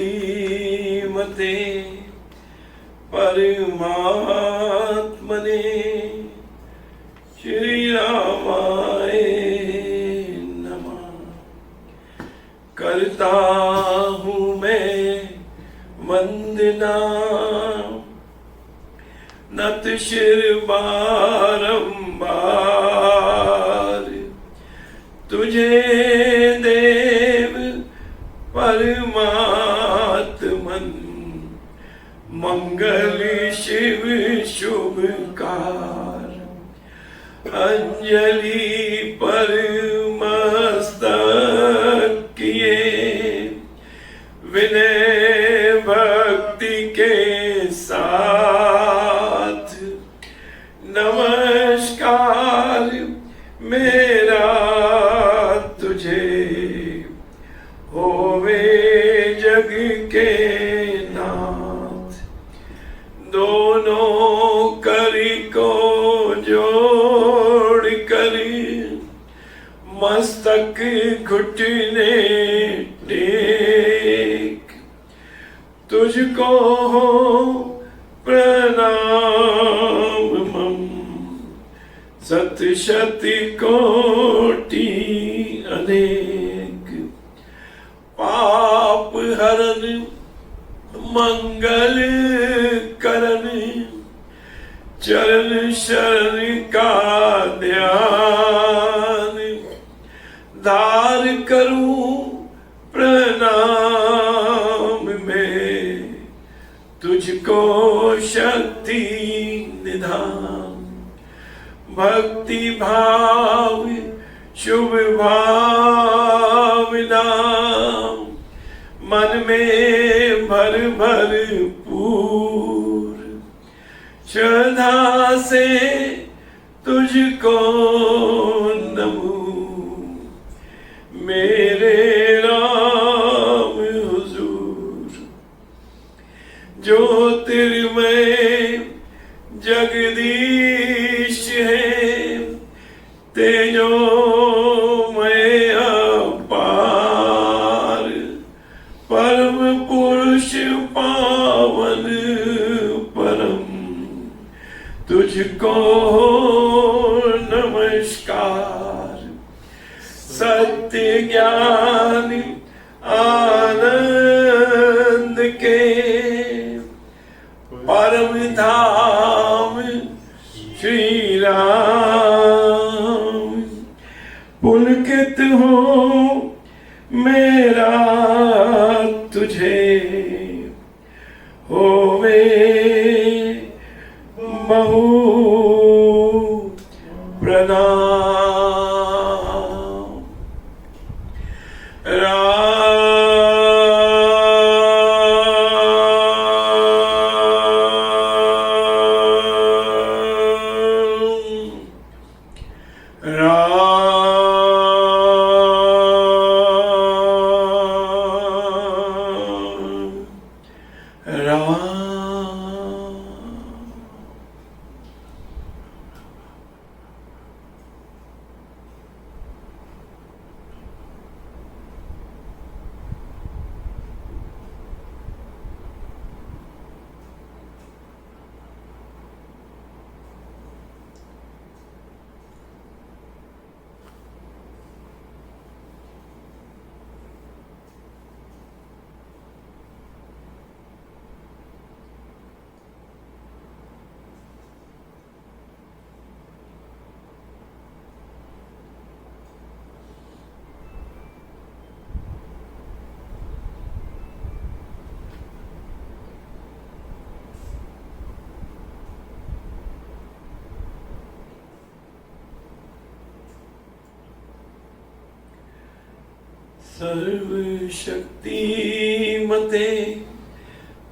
श्रीमते परमात्मने श्री रामाय नमः। करता हूँ मैं वंदना नत शिर बारंबार, तुझे देव परमात्मन मंगल शिव शुभकार। अंजलि पर मस्तक किए विनय भक्ति के साथ, नमस्कार मेरा तुझे होवे जग के नाथ। दोनों करी को जोड़ कर मस्तक घुटने टेक, तुझको हो प्रणाम मम सत शत कोटि अनेक। पाप हरन मंगल करन चरण शरण का ध्यान, धार करूं प्रणाम में तुझको शक्ति निधान। भक्ति भाव शुभ भावना मन में भर भर पूर, श्रद्धा से तुझको नमूं मेरे राम हुजूर। ज्योतिर्मय जगदीश है तेजोमय अपार, परम पुरुष पावन परम तुझको नमस्कार। सत्य ज्ञान आनंद के परम धाम श्री राम, पुलकित हो मेरा तुझे होवे बहु प्रणाम। सर्वशक्तिमते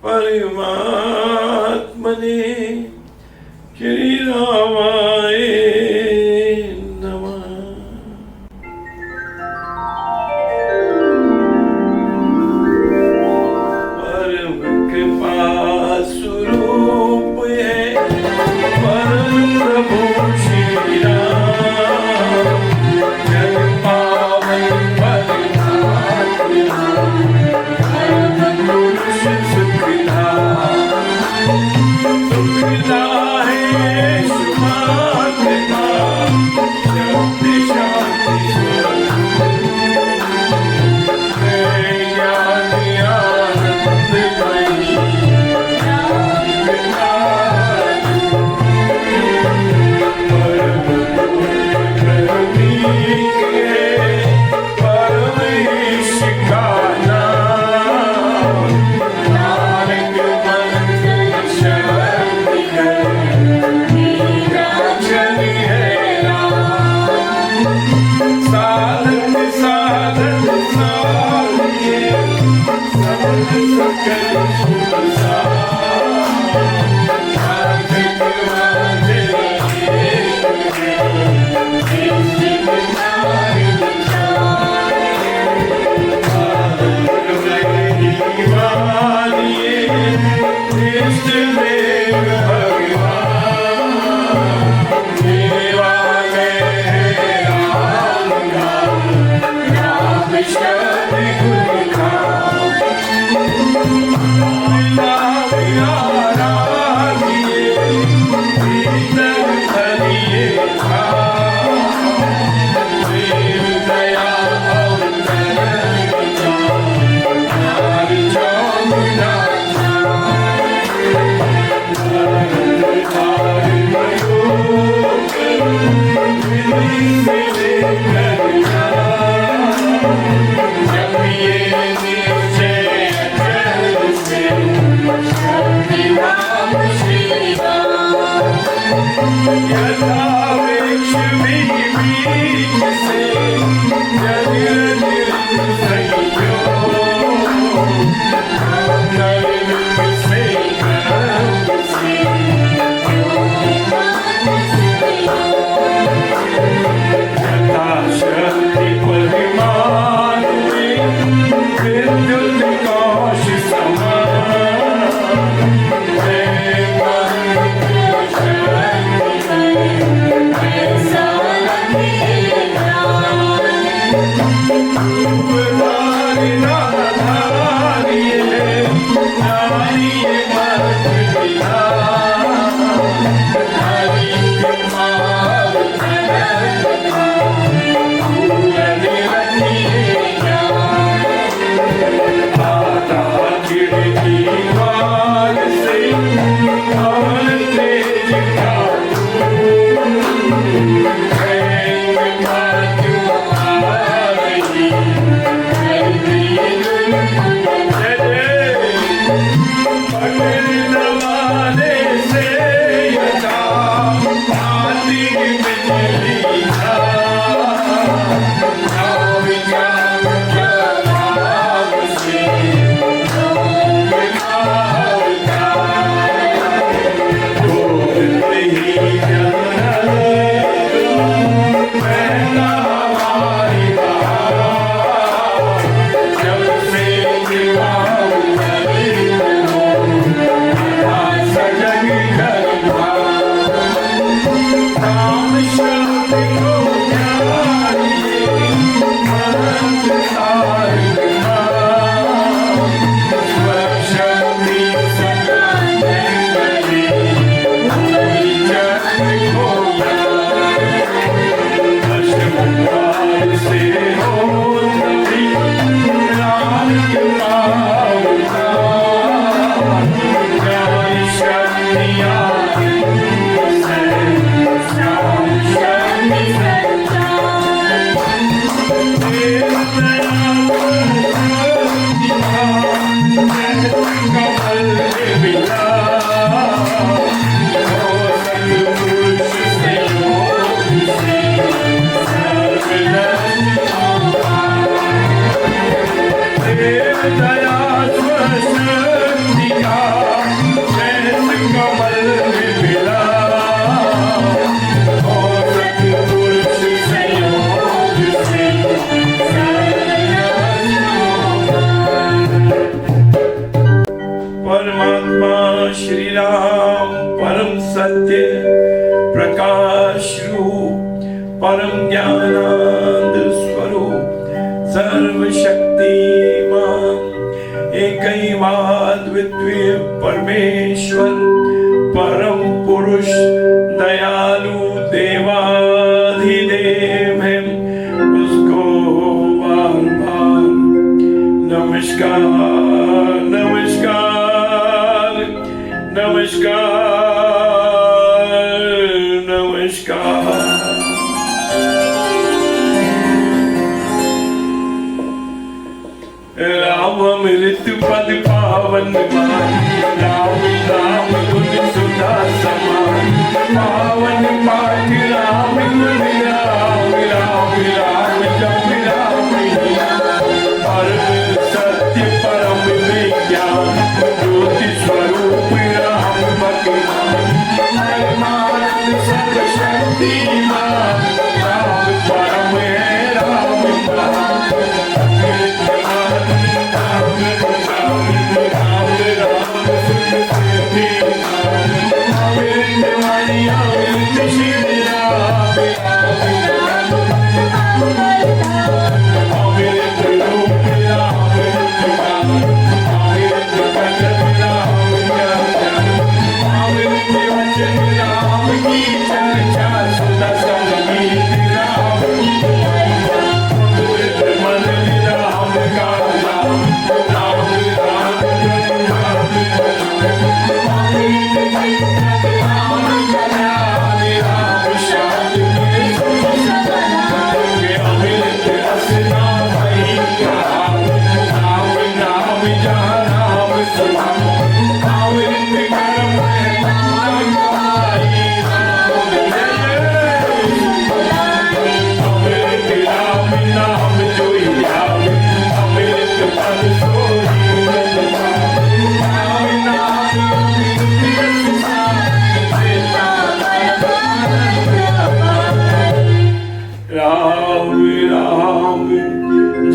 परमात्मने श्री रामाय नमः। परम कृपा स्वरूप है परम प्रभु श्री राम, जग पावन परमात्मा परम ज्ञानानंद स्वरूप सर्वशक्तिमान एकैवाद्वितीय परमेश्वर परम पुरुष दयालु देवाधिदेव है, उसको बार बार नमस्कार नमस्कार नमस्कार नमस्कार। राम अमृत पद पावन राम राम गुण सुधा समान पावन पाठ राम गुण राम राम राम जप राम परम सत्य परम विज्ञान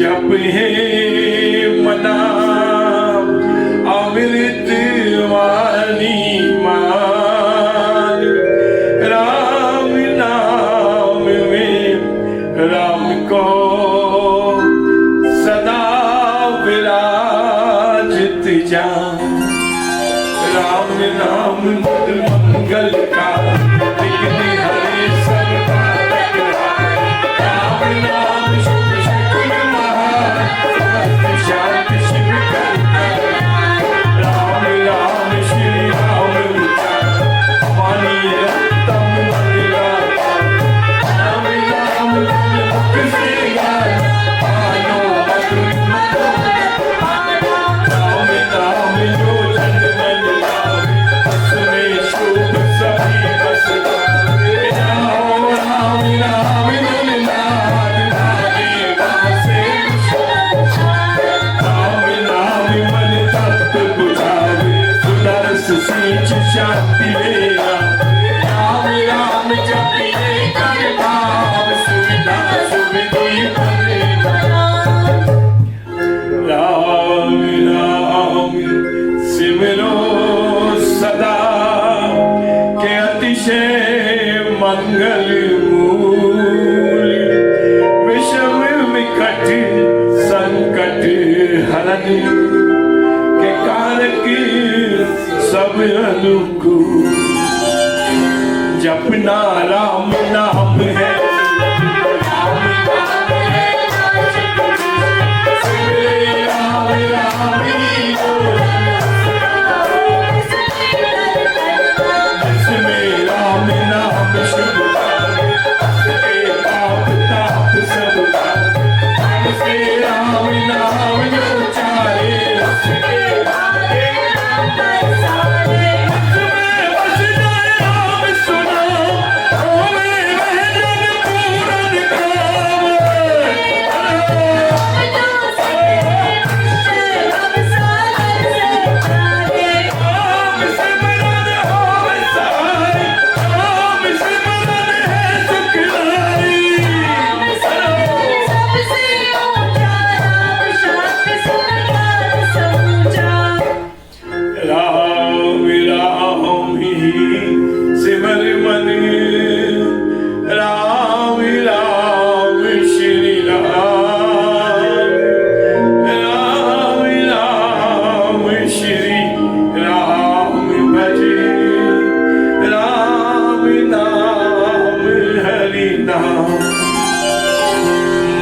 जप है मना अमृत वाणी मान राम नाम में राम को सदा विराजित जान राम नाम मंगल का हरे सर्व राम नाम शांति शिव राम राम श्री राम मानिए तम राम राम कृष्ण राम राम जो जन मन लावे उसमें शोभ सभी बस राम राम राम शांति लेगा राम राम जपिए कर भाव सुविधा सुविधि बनेगा राम राम सिमरो सदा के अतिशय मंगल मूल विषम विकट संकट हरण के कारक सब अनुकूल जपना राम नाम है इसमें राम नाम शुभ पाप ताप सब राम नाम जो चाहे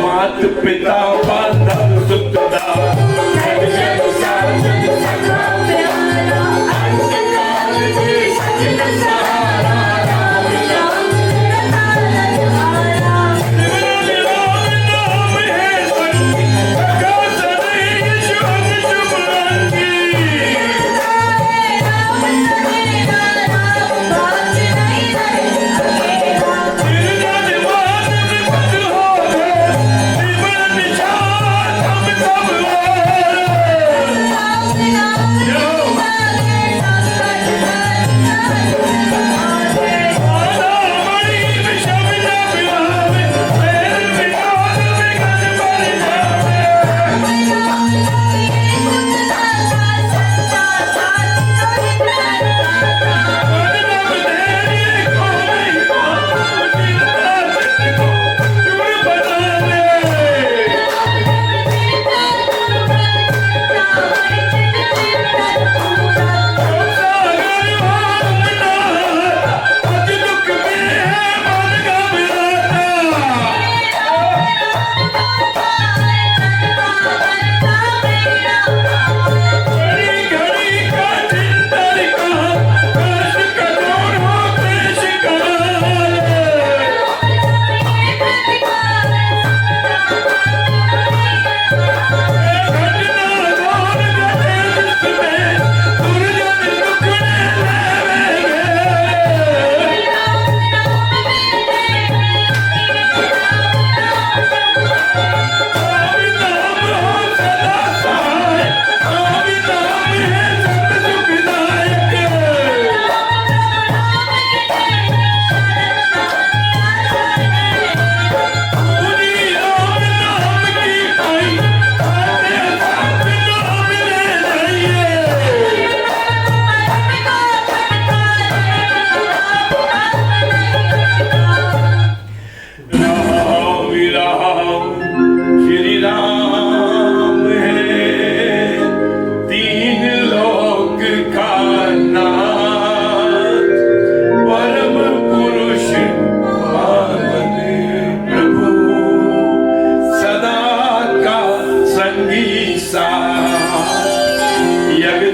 मात पिता बांधव सुखदा Shut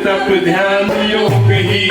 तप ध्यान योग ही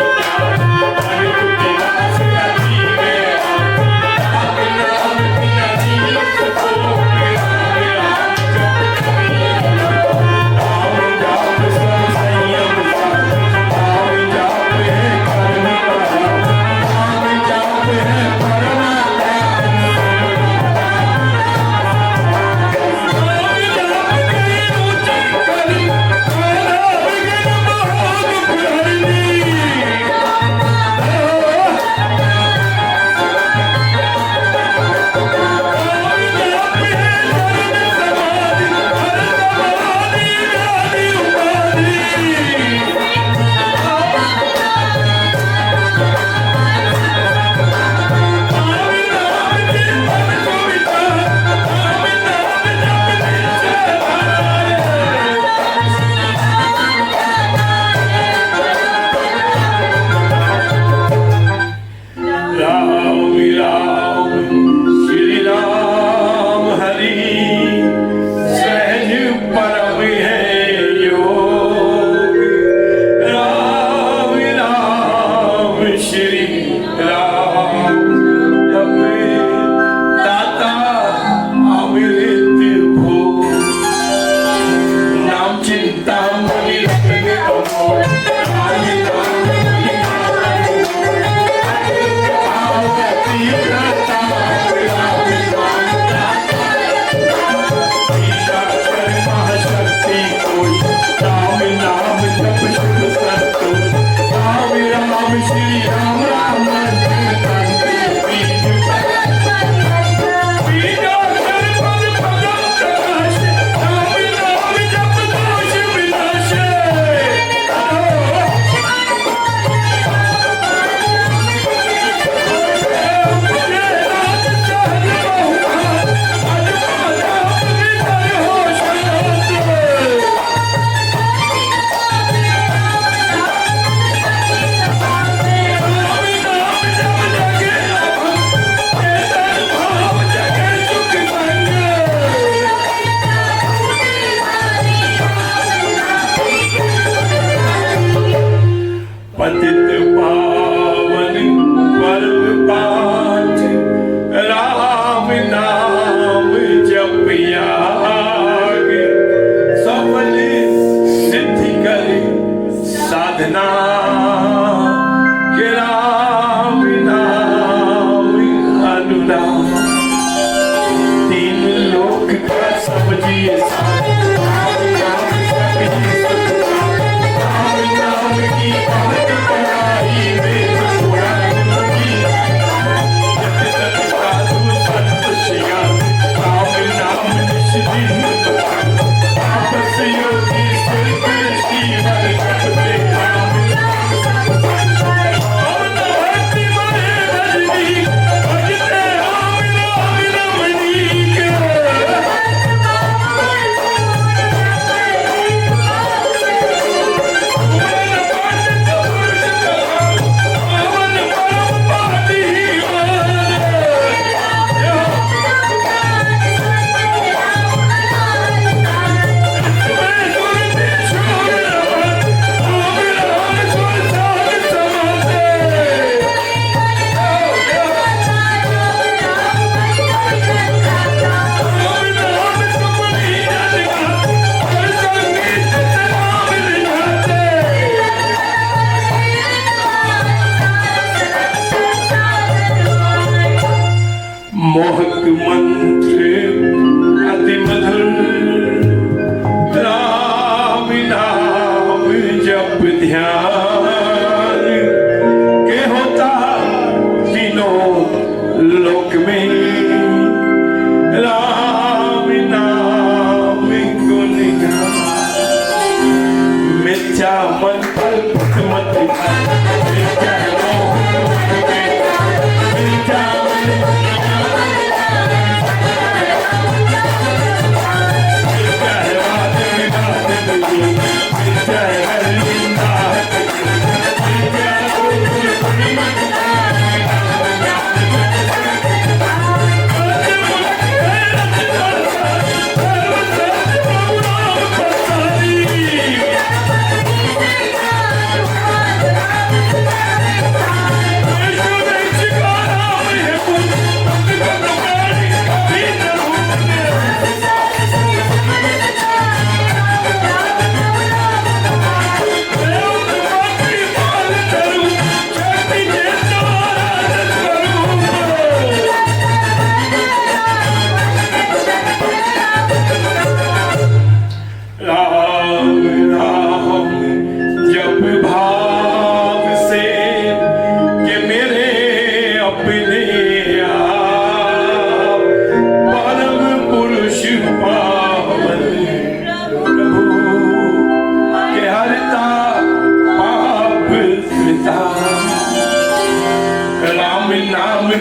मोहक मंत्र अति मधुर राम नाम जप ध्यान के होता तीनों लोक में राम नाम गुण गान मिथ्या मन कल्पित मत मिथ्या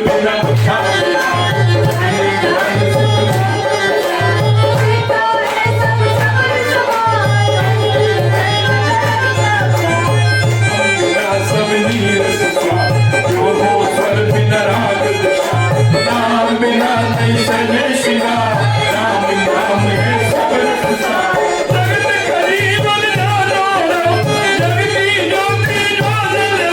बिना छाया सब नीर ससा जो हो स्वर बिना राग दशा नाम बिना नहीं सजे शिवा राम नाम है सब रसा जगत करीब जानो जगती ज्योति ज्वाल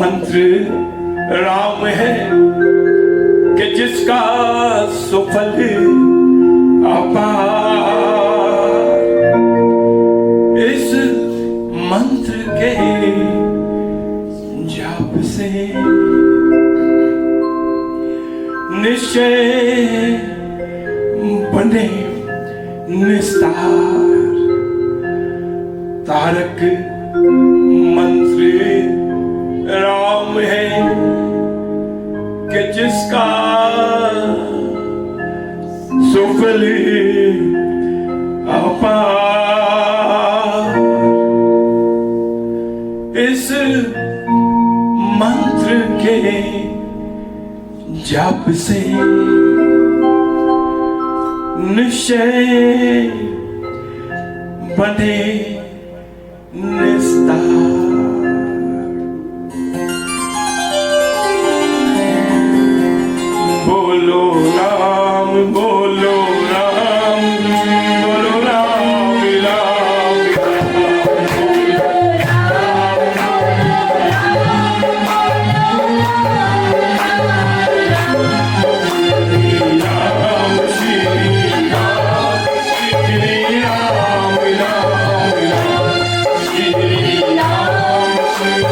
मंत्र राम है कि जिसका सुफल अपार। इस मंत्र के जाप से निश्चय बने निस्तार। तारक मंत्र राम है कि जिसका सुफल अपार। इस मंत्र के जाप से निश्चय बने निस्तार। बोलो राम बोलो राम बोलो राम राम राम श्री राम श्री राम राम श्री राम श्री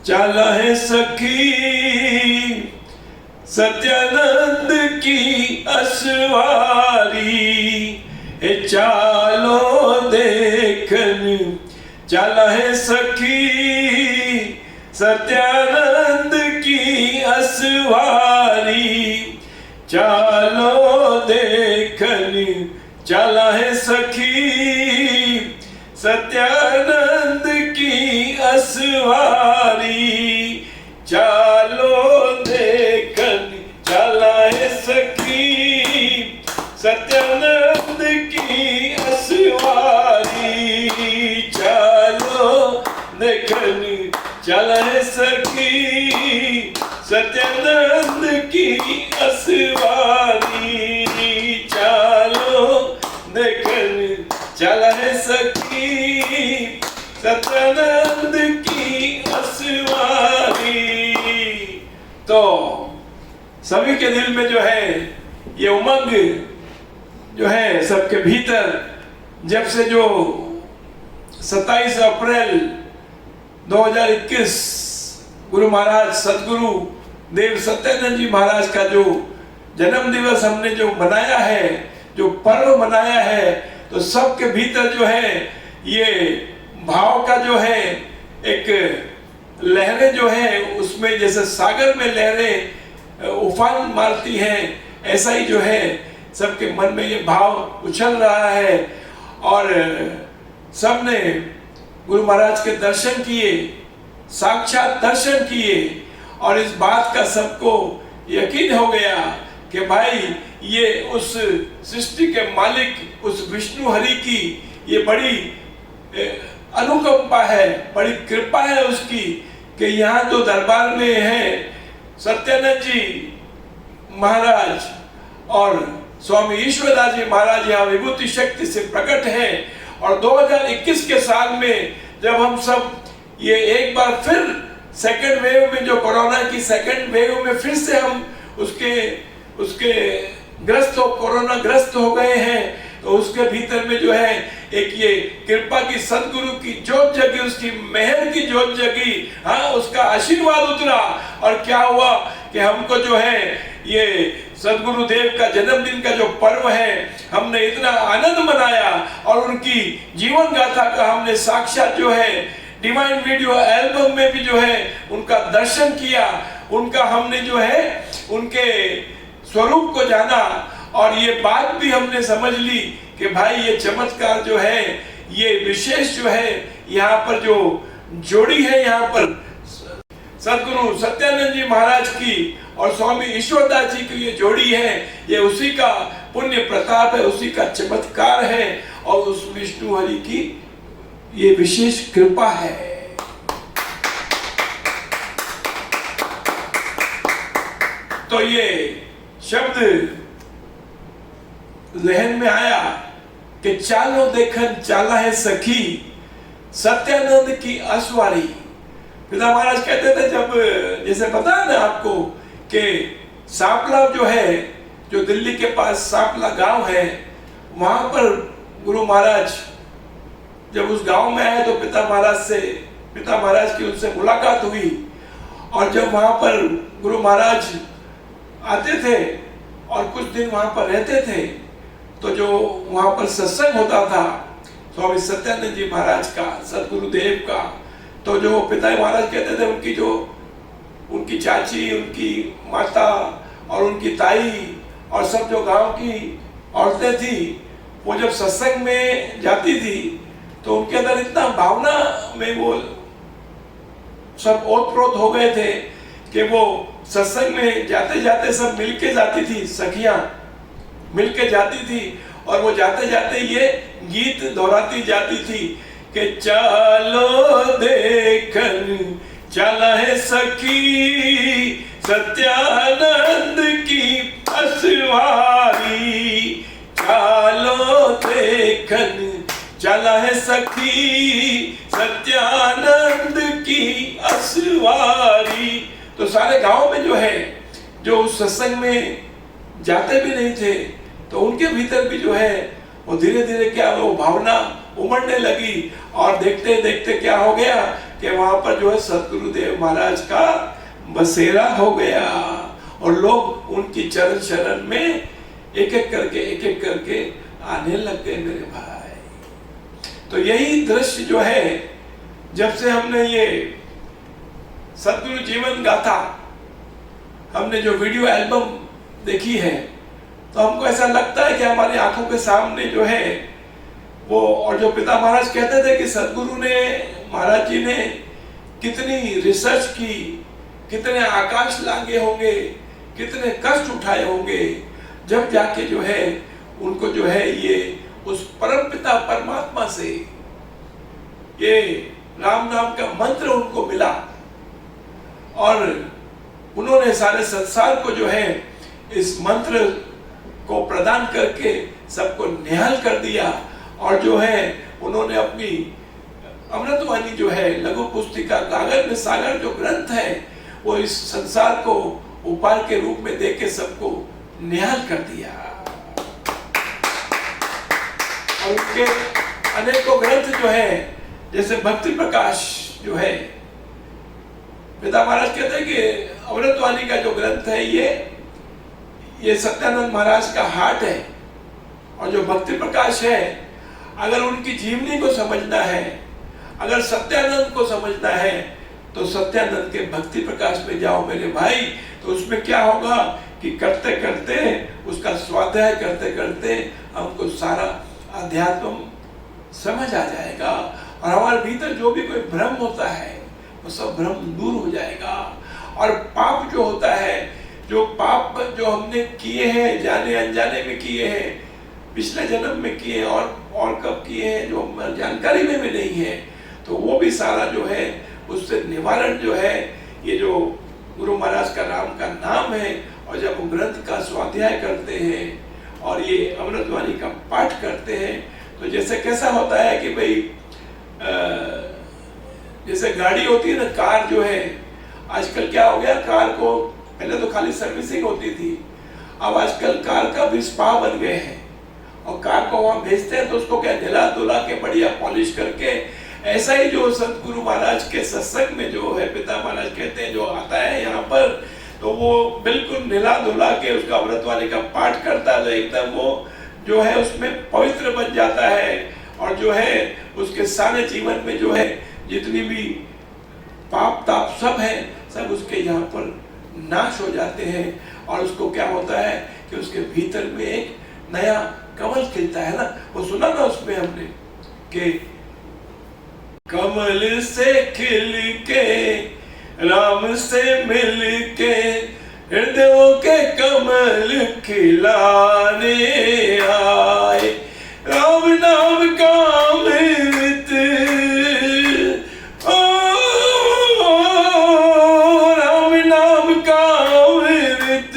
चला है सखी सत्यानंद की असवारी। चालो देखन चला है सखी सत्यानंद की असवारी। चालो देखन चला है सखी सत्यानंद की असवारी, चालो देखन चलाए सखी सत्यानंद की असवारी, चालो देखन चलाए सखी सत्यानंद की असवारी, चालो देखन चलाए सखी सत्यानंद की असवारी। तो सभी के दिल में जो है ये उमंग जो है सबके भीतर, जब से जो 27 अप्रैल 2021 गुरु महाराज सदगुरु देव सत्यानंद जी महाराज का जो जन्म दिवस हमने जो मनाया है, जो पर्व मनाया है, तो सबके भीतर जो है ये भाव का जो है एक लहरें जो है उसमें जैसे सागर में लहरें उफान मारती हैं, ऐसा ही जो है सबके मन में ये भाव उछल रहा है। और सबने गुरु महाराज के दर्शन किए, साक्षात दर्शन किए, और इस बात का सबको यकीन हो गया कि भाई ये उस सृष्टि के मालिक, उस विष्णु हरि की ये बड़ी अनुकंपा है, बड़ी कृपा है उसकी कि यहाँ जो दरबार में है सत्यानंद जी महाराज और स्वामी ईश्वरदास जी महाराज यहाँ विभूति शक्ति से प्रकट है। और 2021 के साल में जब हम सब ये एक बार फिर सेकेंड वेव में, जो कोरोना की सेकेंड वेव में फिर से हम उसके ग्रस्त हो, कोरोना ग्रस्त हो गए हैं, तो उसके भीतर में जो है एक ये कृपा की सदगुरु की जोत जगी, उसकी मेहर की जोत जगी, हाँ उसका आशीर्वाद उतरा। और क्या हुआ कि हमको जो है ये सदगुरु देव का जन्मदिन का जो पर्व है हमने इतना आनंद मनाया, और उनकी जीवन गाथा का हमने साक्षात जो है डिवाइन वीडियो एल्बम में भी जो है उनका दर्शन किया, उनका हमने जो है उनके स्वरूप को जाना, और ये बात भी हमने समझ ली कि भाई ये चमत्कार जो है, ये विशेष जो है यहाँ पर जो जोड़ी है, यहाँ पर सदगुरु सत्यानंद जी महाराज की और स्वामी ईश्वरदास जी की ये जोड़ी है, ये उसी का पुण्य प्रताप है, उसी का चमत्कार है, और उस विष्णु हरि की ये विशेष कृपा है। तो ये शब्द लहन में आया कि चालो देखन चाला है सखी सत्यानंद की असवारी। पिता महाराज कहते थे, जब जैसे पता है ना आपको कि सांपला जो है, जो दिल्ली के पास सांपला गांव है, वहां पर गुरु महाराज जब उस गांव में आए तो पिता महाराज की उनसे मुलाकात हुई। और जब वहां पर गुरु महाराज आते थे और कुछ दिन वहां पर रहते थे, तो जो वहां पर सत्संग होता था स्वामी सत्यानंद जी महाराज का, सदगुरु देव का, तो जो पिता महाराज कहते थे उनकी चाची, उनकी माता और उनकी ताई और सब जो गांव की औरतें थी, वो जब सत्संग में जाती थी तो उनके अंदर इतना भावना में वो सब ओतप्रोत हो गए थे कि वो सत्संग में जाते जाते सब मिलके जाती थी, सखियां मिलके जाती थी, और वो जाते जाते ये गीत दोहराती जाती थी कि चालो देखन चला है सखी सत्यानंद की असवारी, चालो देखन चला है सखी सत्यानंद की असवारी। तो सारे गांव में जो है, जो उस सत्संग में जाते भी नहीं थे, तो उनके भीतर भी जो है वो धीरे धीरे क्या वो भावना उमड़ने लगी, और देखते देखते क्या हो गया कि वहां पर जो है सदगुरु देव महाराज का बसेरा हो गया, और लोग उनकी चरण शरण में एक एक करके आने लग गए मेरे भाई। तो यही दृश्य जो है, जब से हमने ये सदगुरु जीवन गाथा हमने जो वीडियो एल्बम देखी है, तो हमको ऐसा लगता है कि हमारी आंखों के सामने जो है वो, और जो पिता महाराज कहते थे कि सदगुरु ने, महाराज जी ने कितनी रिसर्च की, कितने आकाश लांगे होंगे, कितने कष्ट उठाए होंगे, जब जाके जो है उनको जो है ये उस परमपिता परमात्मा से ये राम नाम का मंत्र उनको मिला और उन्होंने सारे संसार को जो है इस मंत्र को प्रदान करके सबको निहाल कर दिया। और जो है उन्होंने अपनी अमृतवाणी जो है लघु पुस्तिका गागर में सागर जो ग्रंथ है वो इस संसार को उपहार के रूप में देके सबको निहाल कर दिया। और उनके अनेकों ग्रंथ जो है जैसे भक्ति प्रकाश जो है, पिता महाराज कहते हैं कि अमृतवाणी का जो ग्रंथ है ये सत्यानंद महाराज का हार्ट है। और जो भक्ति प्रकाश है, अगर उनकी जीवनी को समझना है, अगर सत्यानंद को समझना है तो सत्यानंद के भक्ति प्रकाश में जाओ मेरे भाई। तो उसमें क्या होगा कि करते करते उसका स्वाध्याय करते करते हमको सारा अध्यात्म समझ आ जाएगा और हमारे भीतर जो भी कोई भ्रम होता है वो सब भ्रम दूर हो जाएगा। और पाप जो होता है, जो पाप जो हमने किए हैं, जाने अनजाने में किए हैं, पिछले जन्म में किए और कब किए हैं जो जानकारी में भी नहीं है, तो वो भी सारा जो है उससे निवारण जो है ये जो गुरु महाराज का राम का नाम है। और जब वो ग्रंथ का स्वाध्याय करते हैं और ये अमृतवाणी का पाठ करते हैं तो जैसे कैसा होता है कि भाई जैसे गाड़ी होती है ना, कार जो है आजकल क्या हो गया, कार को पहले तो खाली सर्विसिंग होती थी, अब आजकल कार का भी स्पा बन गए हैं और कार को वहां भेजते हैं तो उसको क्या धिला धुला के बढ़िया पॉलिश करके, ऐसा ही जो सतगुरु महाराज के सत्संग में जो है पिता महाराज कहते हैं जो आता है यहाँ पर, तो वो बिल्कुल धिला धुला के उसका अमृतवाणी का पाठ करता है तो एकदम वो जो है उसमें पवित्र बन जाता है। और जो है उसके सारे जीवन में जो है जितनी भी पाप ताप सब है सब उसके यहाँ पर नाश हो जाते हैं। और उसको क्या होता है कि उसके भीतर में एक नया कमल खिलता है ना, वो सुना ना उसमें हमने कि कमल से खिल के राम से मिल के हृदयों के कमल खिलाने आए, राम नाम का अमृत राम नाम का अमृत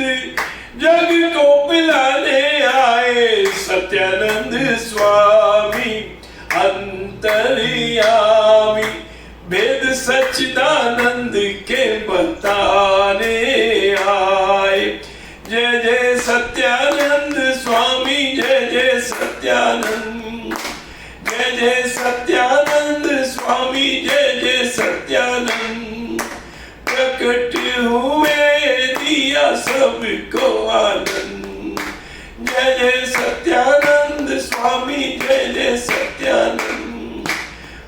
जग को पिलाने आए, सत्यानंद स्वामी अंतर्यामी वेद सच्चिदानंद के बताने आए। जय जय सत्यानंद स्वामी, जय जय सत्यानंद, जय जय सत्यानंद स्वामी, जय जय सत्यानंद। प्रकट हुए दिया सबको आनंद, जय जय सत्यानंद स्वामी, जय जय सत्यानंद।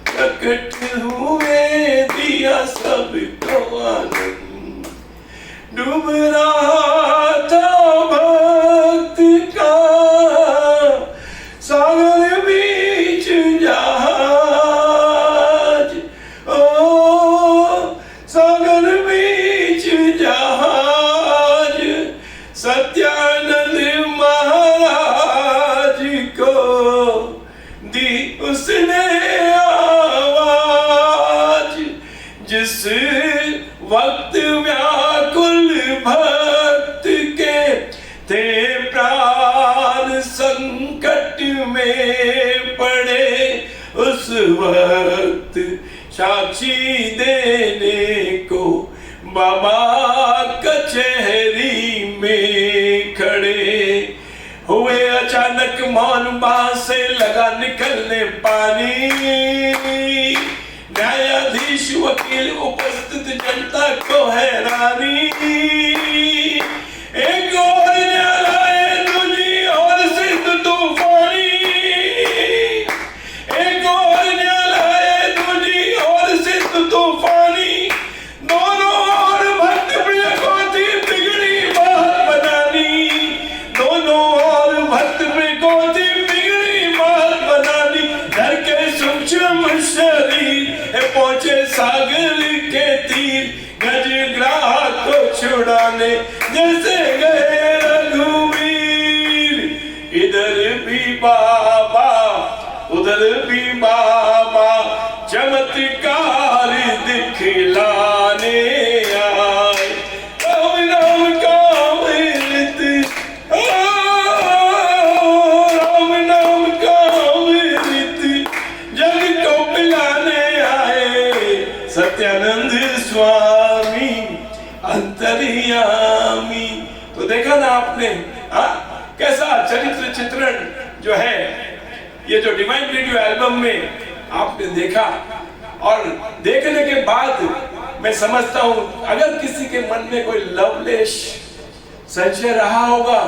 प्रकट हुए दिया सबको आनंद, डूब रहा था भक्त का सागर बीच जहाज, ओ सागर बीच जहाज, सत्यानंद महाराज को दी उसने जिस वक्त व्याकुल भक्त के थे प्राण संकट में पड़े, उस वक्त साक्षी देने को बाबा कचहरी में खड़े हुए। अचानक मौन बांध से लगा निकलने पानी, न्यायाधीश वकील उपस्थित जनता को हैरानी। एक और न्यायालय दूसरी ओर सिद्ध तूफानी, एक और न्यायालय दूसरी ओर सिद्ध तूफानी, दोनों ओर भक्त प्रिय को थी बिगड़ी बात बनानी, दोनों ओर भक्त प्रिय को थी बिगड़ी बात बनानी। घर के सूक्ष्म शरीर पहुंचे सागर छुड़ाने जैसे गए रघुवीर। इधर भी बाबा उधर भी बाबा चमत्कार दिखलाने आए। राम नाम का अमृत, राम नाम का अमृत जग को पिलाने आए। सत्यानंद स्वामी अंतर्यामी। तो देखा ना आपने कैसा चरित्र चित्रण जो है ये जो डिवाइन वीडियो एल्बम में आपने देखा। और देखने के बाद मैं समझता हूं अगर किसी के मन में कोई लवलेश संशय रहा होगा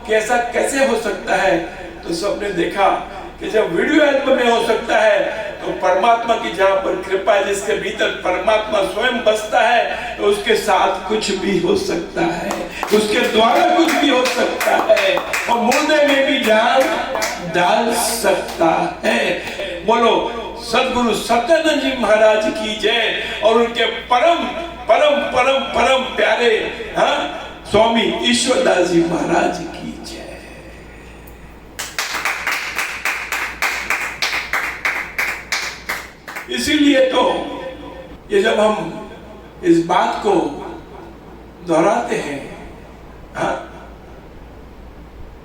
कि ऐसा कैसे हो सकता है, तो सबने देखा कि जब वीडियो एल्बम में हो सकता है तो परमात्मा की जहां पर कृपा है, जिसके भीतर परमात्मा स्वयं बसता है, तो उसके साथ कुछ भी हो सकता है, उसके द्वारा कुछ भी हो सकता है और मुर्दे में भी जान डाल सकता है। बोलो सदगुरु सत्यानंद जी महाराज की जय और उनके परम परम परम परम प्यारे स्वामी ईश्वरदास जी महाराज की जय। इसीलिए तो ये जब हम इस बात को दोहराते हैं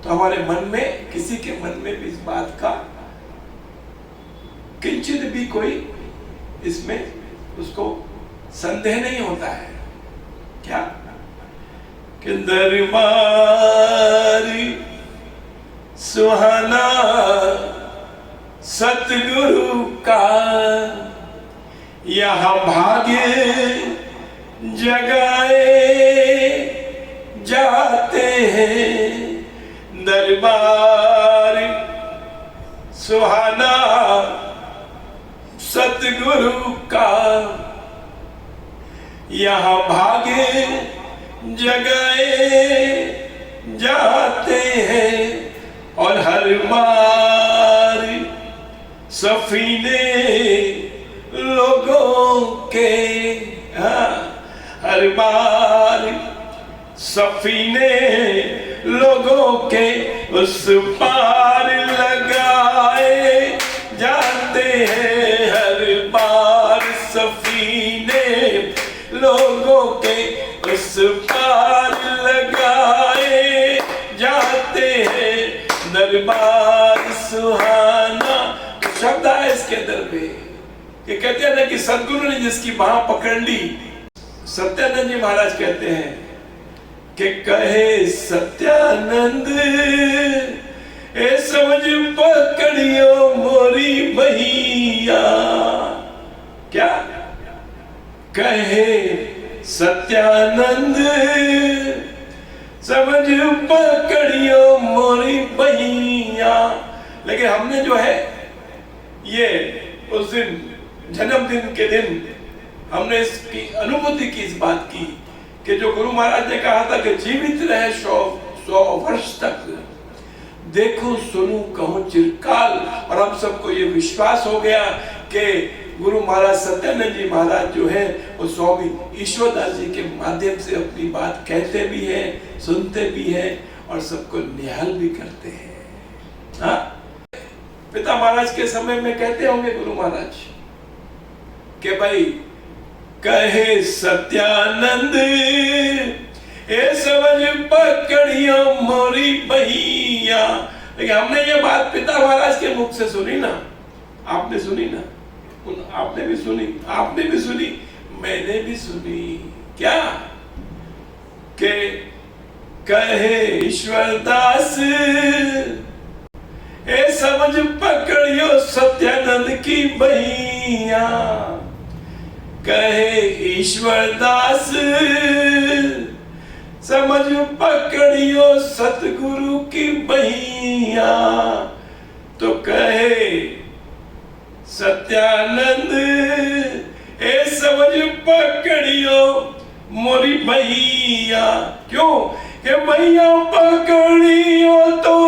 तो हमारे मन में, किसी के मन में भी इस बात का किंचित भी कोई इसमें उसको संदेह नहीं होता है। क्या कि दरबार सुहाना सतगुरु का यहाँ भाग्य जगाए जाते हैं। दरबार सुहाना सतगुरु का यहाँ भाग्य जगाए जाते हैं और हर बार सफीने लोगों के हर बार सफीने लोगों के उस पार लगाए जाते हैं। हर बार सफीने लोगों के उस पार लगाए जाते हैं। दरबार सुहाना शब्द है इसके अंदर पे कि कहते हैं ना कि सदगुरु ने जिसकी बाह पकड़ ली, सत्यानंद जी महाराज कहते हैं कि कहे सत्यानंद ए समझ पकड़ियो मोरी भैया। क्या कहे सत्यानंद समझ पकड़ियो मोरी भैया। लेकिन हमने जो है ये उस दिन जन्मदिन के दिन हमने इसकी अनुभूति की, इस बात की कि जो गुरु महाराज ने कहा था कि जीवित रहे 100 वर्ष तक, देखो सुनूं कहूं चिरकाल। और हम सबको ये विश्वास हो गया कि गुरु महाराज सत्यानंद जी महाराज जो है वो स्वामी ईश्वरदास जी के माध्यम से अपनी बात कहते भी हैं, सुनते भी हैं और सबको निहाल भी करते हैं। पिता महाराज के समय में कहते होंगे गुरु महाराज कि भाई कहे सत्यानंद ए समझ पकड़ियो मोरी भैया। लेकिन हमने ये बात पिता महाराज के मुख से सुनी ना, आपने सुनी ना, आपने भी सुनी, आपने भी सुनी, मैंने भी सुनी। क्या के कहे ईश्वरदास ए समझ पकड़ियो सत्यानंद की भैया। कहे ईश्वरदास समझ पकड़ियो सतगुरु की भैया। तो कहे सत्यानंद ए समझ पकड़ियो मोरी भैया। क्यों कि भैया पकड़ियो तो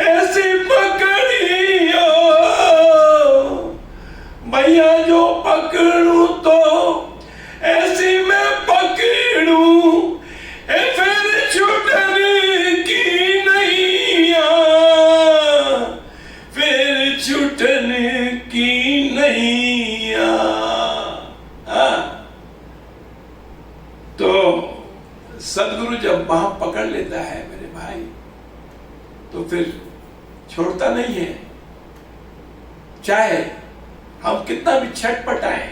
ऐसी पकड़ियो, भैया जो पकड़ू तो ऐसी मैं पकड़ू। सदगुरु जब वहां पकड़ लेता है मेरे भाई, तो फिर छोड़ता नहीं है। चाहे हम कितना भी छटपटाएं,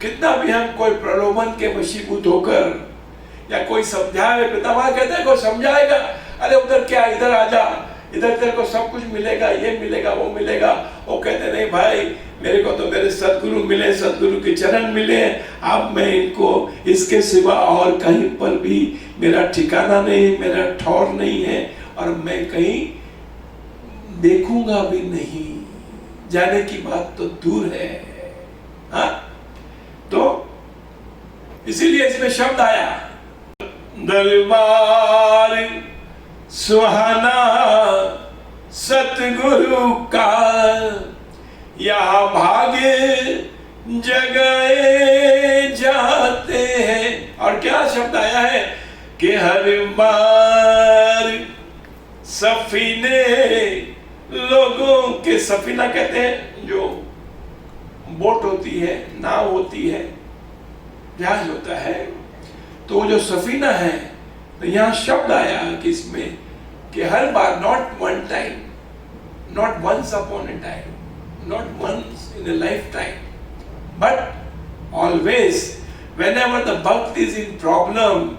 कितना भी हम कोई प्रलोभन के वशीभूत होकर, या कोई समझाए, पिता वहां कहते हैं कोई समझाएगा, अरे उधर क्या, इधर आजा, इधर तेरे को सब कुछ मिलेगा, ये मिलेगा, वो मिलेगा। वो कहते नहीं भाई, मेरे को तो मेरे सदगुरु मिले, सदगुरु के चरण मिले, अब मैं इनको इसके सिवा और कहीं पर भी मेरा ठिकाना नहीं, मेरा ठौर नहीं है, और मैं कहीं देखूंगा भी नहीं, जाने की बात तो दूर है। हाँ, तो इसीलिए इसमें शब्द आया, दरबार सुहाना सतगुरु का, यहाँ भाग्य जगाए जाते हैं। और क्या शब्द आया है कि हर बार सफीने लोगों के, सफीना कहते हैं जो बोट होती है, नाव होती है, जहाज होता है, तो जो सफीना है, तो यहाँ शब्द आया कि इसमें कि हर बार, not one time, not once upon a time, not once in a lifetime, but always, whenever the bhakt is in problem,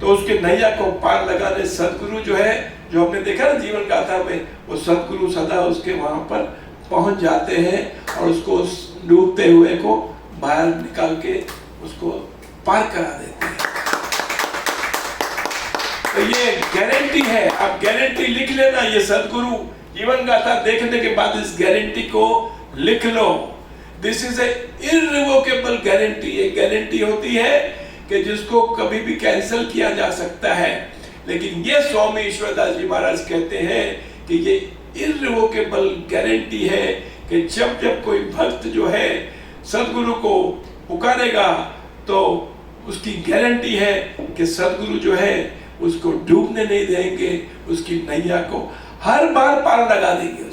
तो उसके नैया को पार लगाने सदगुरु जो है, जो हमने देखा ना जीवन गाथा में, वो सदगुरु सदा उसके वहां पर पहुंच जाते हैं और उसको उस डूबते हुए को बाहर निकाल के उसको पार करा देते हैं। तो ये गारंटी है, आप गारंटी लिख लेना, ये सदगुरु जीवन गाथा देखने के बाद इस गारंटी को लिख लो। This is a irrevocable guarantee. ये गारंटी होती है कि जिसको कभी भी कैंसिल किया जा सकता है, लेकिन ये स्वामी ईश्वरदास जी महाराज कहते हैं कि ये इररिवोकेबल गारंटी है कि जब जब कोई भक्त जो है सदगुरु को पुकारेगा, तो उसकी गारंटी है कि सदगुरु जो है उसको डूबने नहीं देंगे, उसकी नैया को हर बार पार लगा देंगे।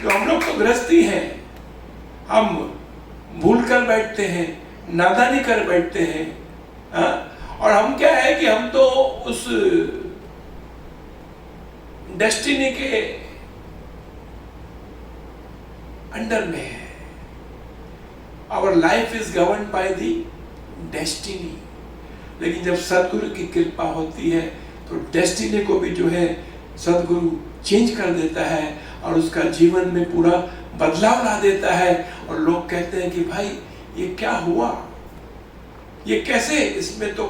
तो हम लोग तो गृहस्थी हैं, हम भूल कर बैठते हैं, नादानी कर बैठते हैं। और हम क्या है कि हम तो उस डेस्टिनी के अंडर में है। Our life is govern by the destiny. लेकिन जब सदगुरु की कृपा होती है तो डेस्टिनी को भी जो है सदगुरु चेंज कर देता है और उसका जीवन में पूरा बदलाव ला देता है। और लोग कहते हैं कि भाई ये क्या हुआ, ये कैसे, इसमें तो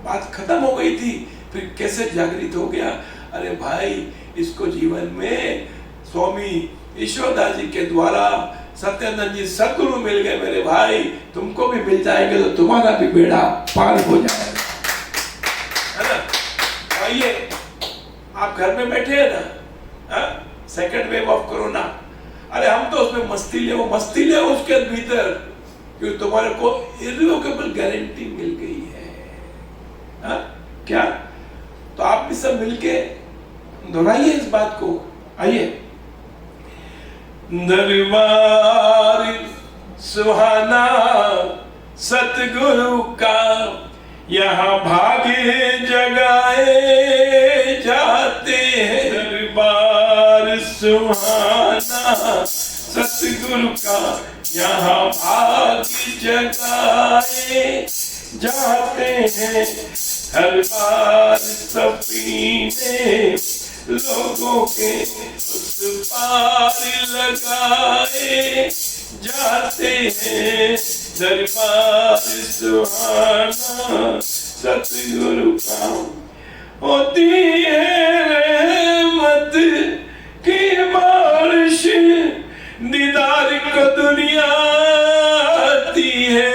बात खत्म हो गई थी, फिर कैसे जागृत हो गया। अरे भाई, इसको जीवन में स्वामी ईश्वरदास जी के द्वारा सत्यानंद जी सदगुरु मिल गए मेरे भाई, तुमको भी मिल जाएंगे तो तुम्हारा भी बेड़ा पार हो जाएगा, है ना। आइए, आप घर में बैठे हैं ना, सेकेंड वेव ऑफ कोरोना, अरे हम तो उसमें मस्ती ले उसके भीतर, क्योंकि तुम्हारे को इररिवोकेबल गारंटी मिल गई है। क्या? तो आप भी सब मिलके दोहराइए इस बात को। आइए, दरबार सुहाना सतगुरु का, यहाँ भाग्य जगाए जाते हैं। दरबार सुहाना सतगुरु का, यहाँ भाग्य जगाए जाते हैं। हर बार सफीने लोगों के उस पार लगाए जाते हैं। दरबार सुहाना सतगुरु का, होती है रहमत की बारिश, दीदार को दुनिया आती है,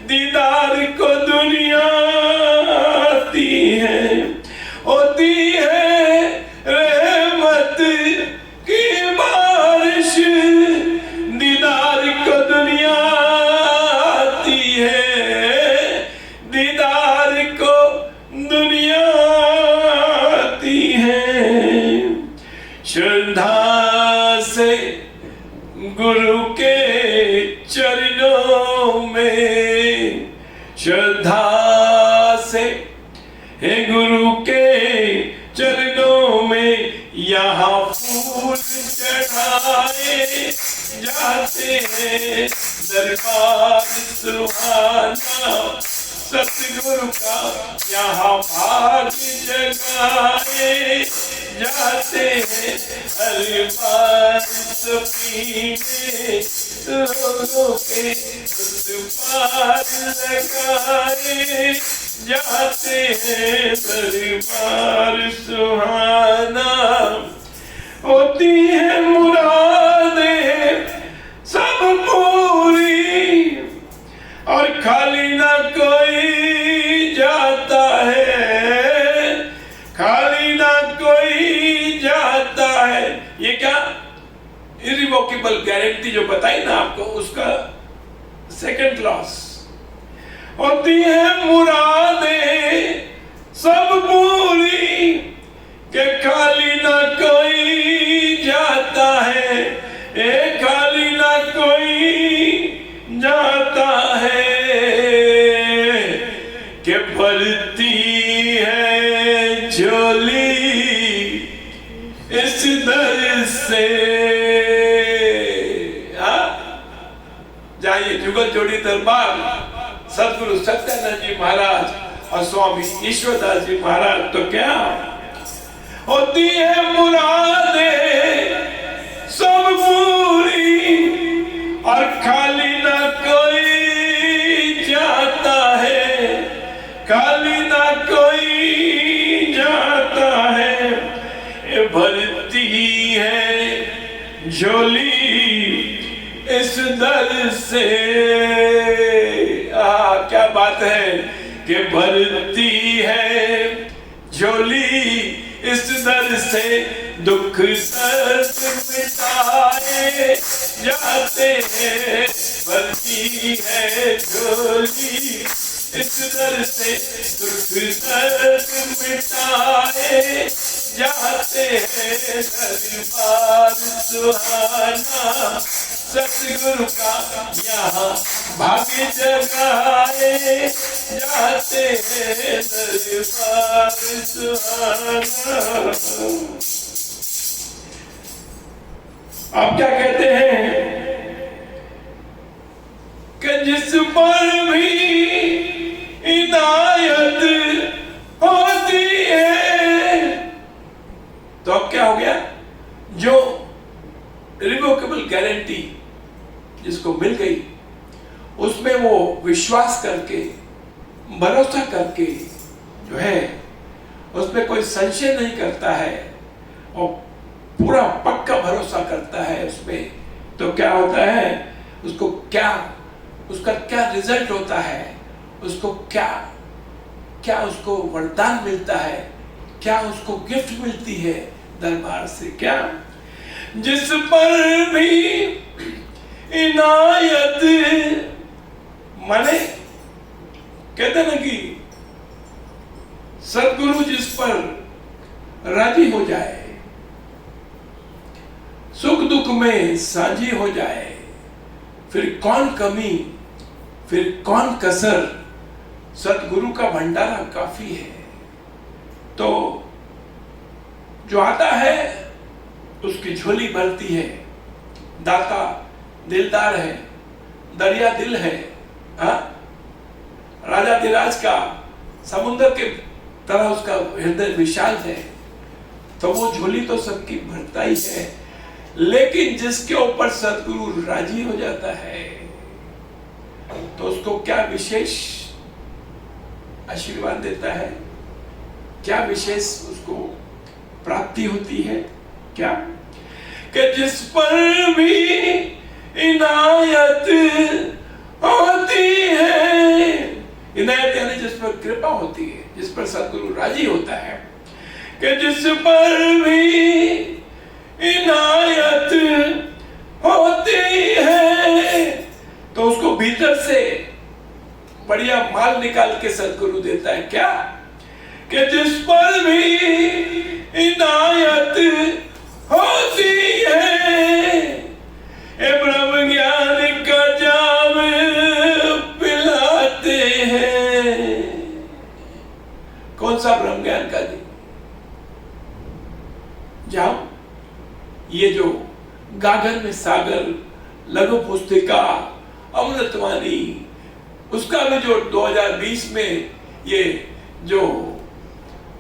दीदार को दुनिया आती है। होती है रहमत की बारिश, दीदार को दुनिया आती है, दीदार को दुनिया आती है। श्रद्धा से गुरु के चरणों में श्रद्धा से, हे गुरु के चरणों में यहाँ फूल चढ़ाए जाते हैं। दरबार सुहाना सतगुरु का यहाँ भाग जगाए जाते हैं। हर बार सपीने लोगों के उस पार लगाए जाते हैं। दरबार सुहाना होती है मुरादें सब पूरी, और खाली ना कोई जाता है, खाली ना कोई जाता है। ये क्या इरिवोकेबल गारंटी जो बताई ना आपको, उसका सेकंड क्लॉज। होती है मुरादें सब पूरी, के खाली ना कोई जाता है, ए खाली ना कोई जाता है। के भरती है झोली इस दर से। जाइए जुगल जोड़ी दरबार सदगुरु सत्यानंद जी महाराज और स्वामी ईश्वरदास जी महाराज। तो क्या होती है मुरादें सब पूरी, और खाली ना कोई जाता है, खाली ना कोई जाता है। ये भरती है झोली इस दर से। क्या बात है कि भरती है झोली इस दर से, दुख दर्द मिटाए जाते हैं। भरती है झोली इस दर से, दुख दर्द मिटाए जाते हैं। दरबार सुहाना सतगुरु का यहाँ भाग्य जगाए जाते हैं। दरबार सुहाना। आप क्या कहते हैं कि जिस पर भी इनायत होती है, तो अब क्या हो गया, जो रिवोकेबल गारंटी जिसको मिल गई, उसमें वो विश्वास करके, भरोसा करके जो है उसमें कोई संशय नहीं करता है और पूरा पक्का भरोसा करता है उसमें, तो क्या होता है, उसको क्या, उसका क्या रिजल्ट होता है, उसको क्या क्या उसको वरदान मिलता है, क्या उसको गिफ्ट मिलती है दरबार से। क्या जिस पर भी इनायत, माने कहते ना कि सदगुरु जिस पर राजी हो जाए, सुख दुख में साझी हो जाए, फिर कौन कमी फिर कौन कसर, सदगुरु का भंडारा काफी है। तो जो आता है उसकी झोली भरती है। दाता दिलदार है, दरिया दिल है। राजा धीराज का समुद्र के तरह उसका हृदय विशाल है, तो वो झोली तो सबकी भरता ही है। लेकिन जिसके ऊपर सदगुरु राजी हो जाता है, तो उसको क्या विशेष आशीर्वाद देता है, क्या विशेष उसको प्राप्ति होती है। क्या कि जिस पर भी इनायत होती है, इनायत यानी जिस पर कृपा होती है, जिस पर सदगुरु राजी होता है, कि जिस पर भी इनायत होती है, तो उसको भीतर से बढ़िया माल निकाल के सदगुरु देता है। क्या कि जिस पर भी इनायत होती है, ज्ञान का जाम, ये जो गागर में सागर लघु पुस्तिका अमृतवाणी, उसका भी जो 2020 में ये जो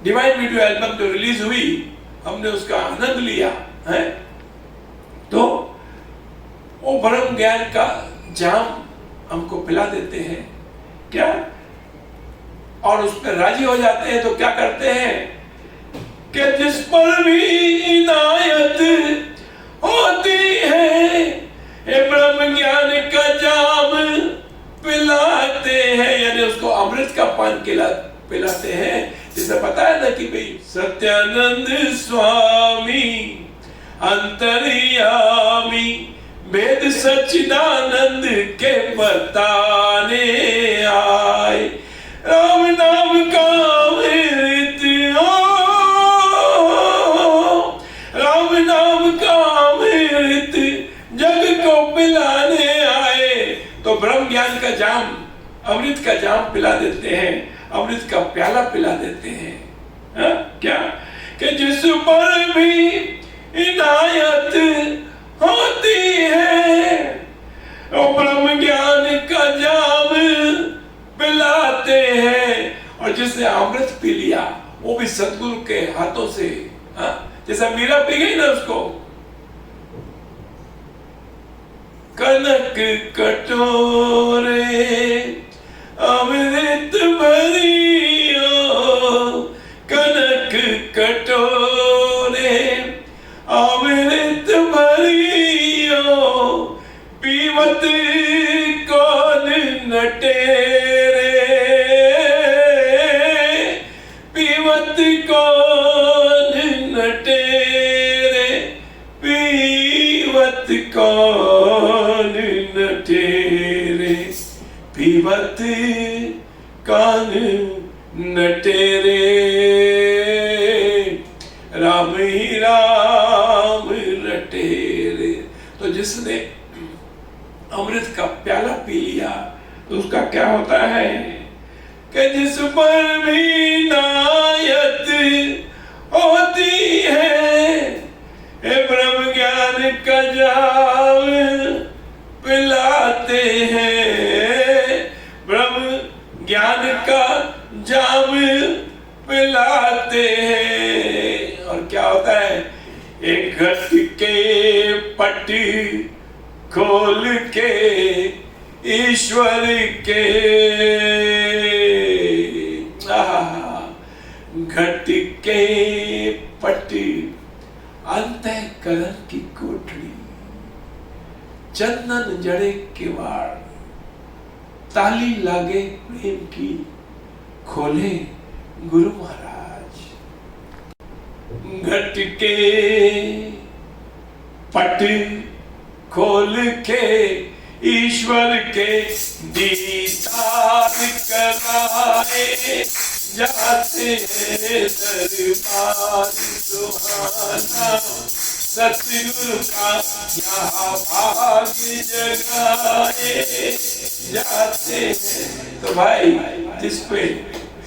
डिवाइन वीडियो एल्बम जो रिलीज हुई, हमने उसका आनंद लिया है। तो वो ब्रह्म ज्ञान का जाम हमको पिला देते हैं क्या, और उस पर राजी हो जाते हैं। तो क्या करते हैं कि जिस पर भी इनायत होती है, ये ब्रह्म ज्ञान का जाम पिलाते हैं, यानी उसको अमृत का पान पिलाते हैं। जिसे पता है ना कि भाई सत्यानंद स्वामी अंतर्यामी वेद सच्चिदानंद के बताने आए, राम नाम का अमृत राम नाम का अमृत जग को पिलाने आए। तो ब्रह्म ज्ञान का जाम, अमृत का जाम पिला देते हैं, अमृत का प्याला पिला देते हैं। हा? क्या कि जिस पर भी इनायत होती है, वो ब्रह्म ज्ञान का जाम पिलाते हैं। और जिसने अमृत पी लिया वो भी सतगुरु के हाथों से, जैसा मीरा पी गई ना उसको, कनक कटोरे अमृत भरियो, कनक कटोरे अमृत भरियो, पीवत कौन नटेरे, पीवत कौन नटेरे, पीवत कौन नटेरे, पीवत कान नटेरे, राम ही राम रटेरे। तो जिसने अमृत का प्याला पी लिया तो उसका क्या होता है कि जिस पर भी नायत होती है, ब्रह्म ज्ञान का जाम पिलाते हैं, ब्रह्म ज्ञान का जाम पिलाते हैं। और क्या होता है, एक घट के पट खोल के ईश्वर के, घट के पट अंतःकरण की कोठरी, चंदन जड़े किवाड़, ताली लागे प्रेम की, खोले गुरु महाराज। घट के पट खोल के ईश्वर के दीदार कराए, जाते हैं दरबार सुहाना, सतगुरु का यहाँ भाग जगाए जाते हैं। तो भाई जिस पे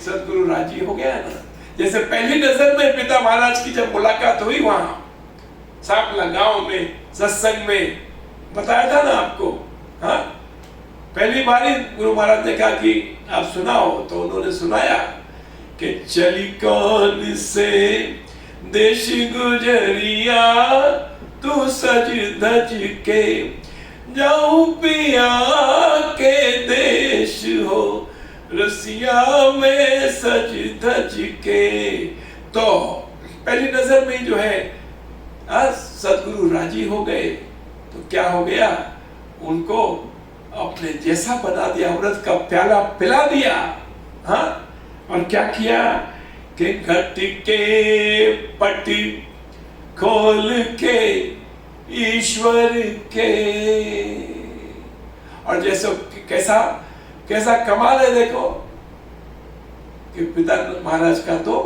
सतगुरु राजी हो गया ना, जैसे पहली नजर में पिता महाराज की जब मुलाकात हुई वहां साकला गांव में सत्संग में, बताया था ना आपको, हाँ पहली बार ही गुरु महाराज ने कहा कि आप सुनाओ, तो उन्होंने सुनाया कि चली कौन से देश गुजरिया, तू सज धज के जाऊं पिया के देश हो, रसिया में सज धज के। तो पहली नजर में जो है सतगुरु राजी हो गए। तो क्या हो गया, उनको अपने जैसा बना दिया, अमृत का प्याला पिला दिया। हाँ, और क्या किया कि घट के पट खोल के ईश्वर के। और जैसे कैसा कैसा कमाल है, देखो कि पिता महाराज का तो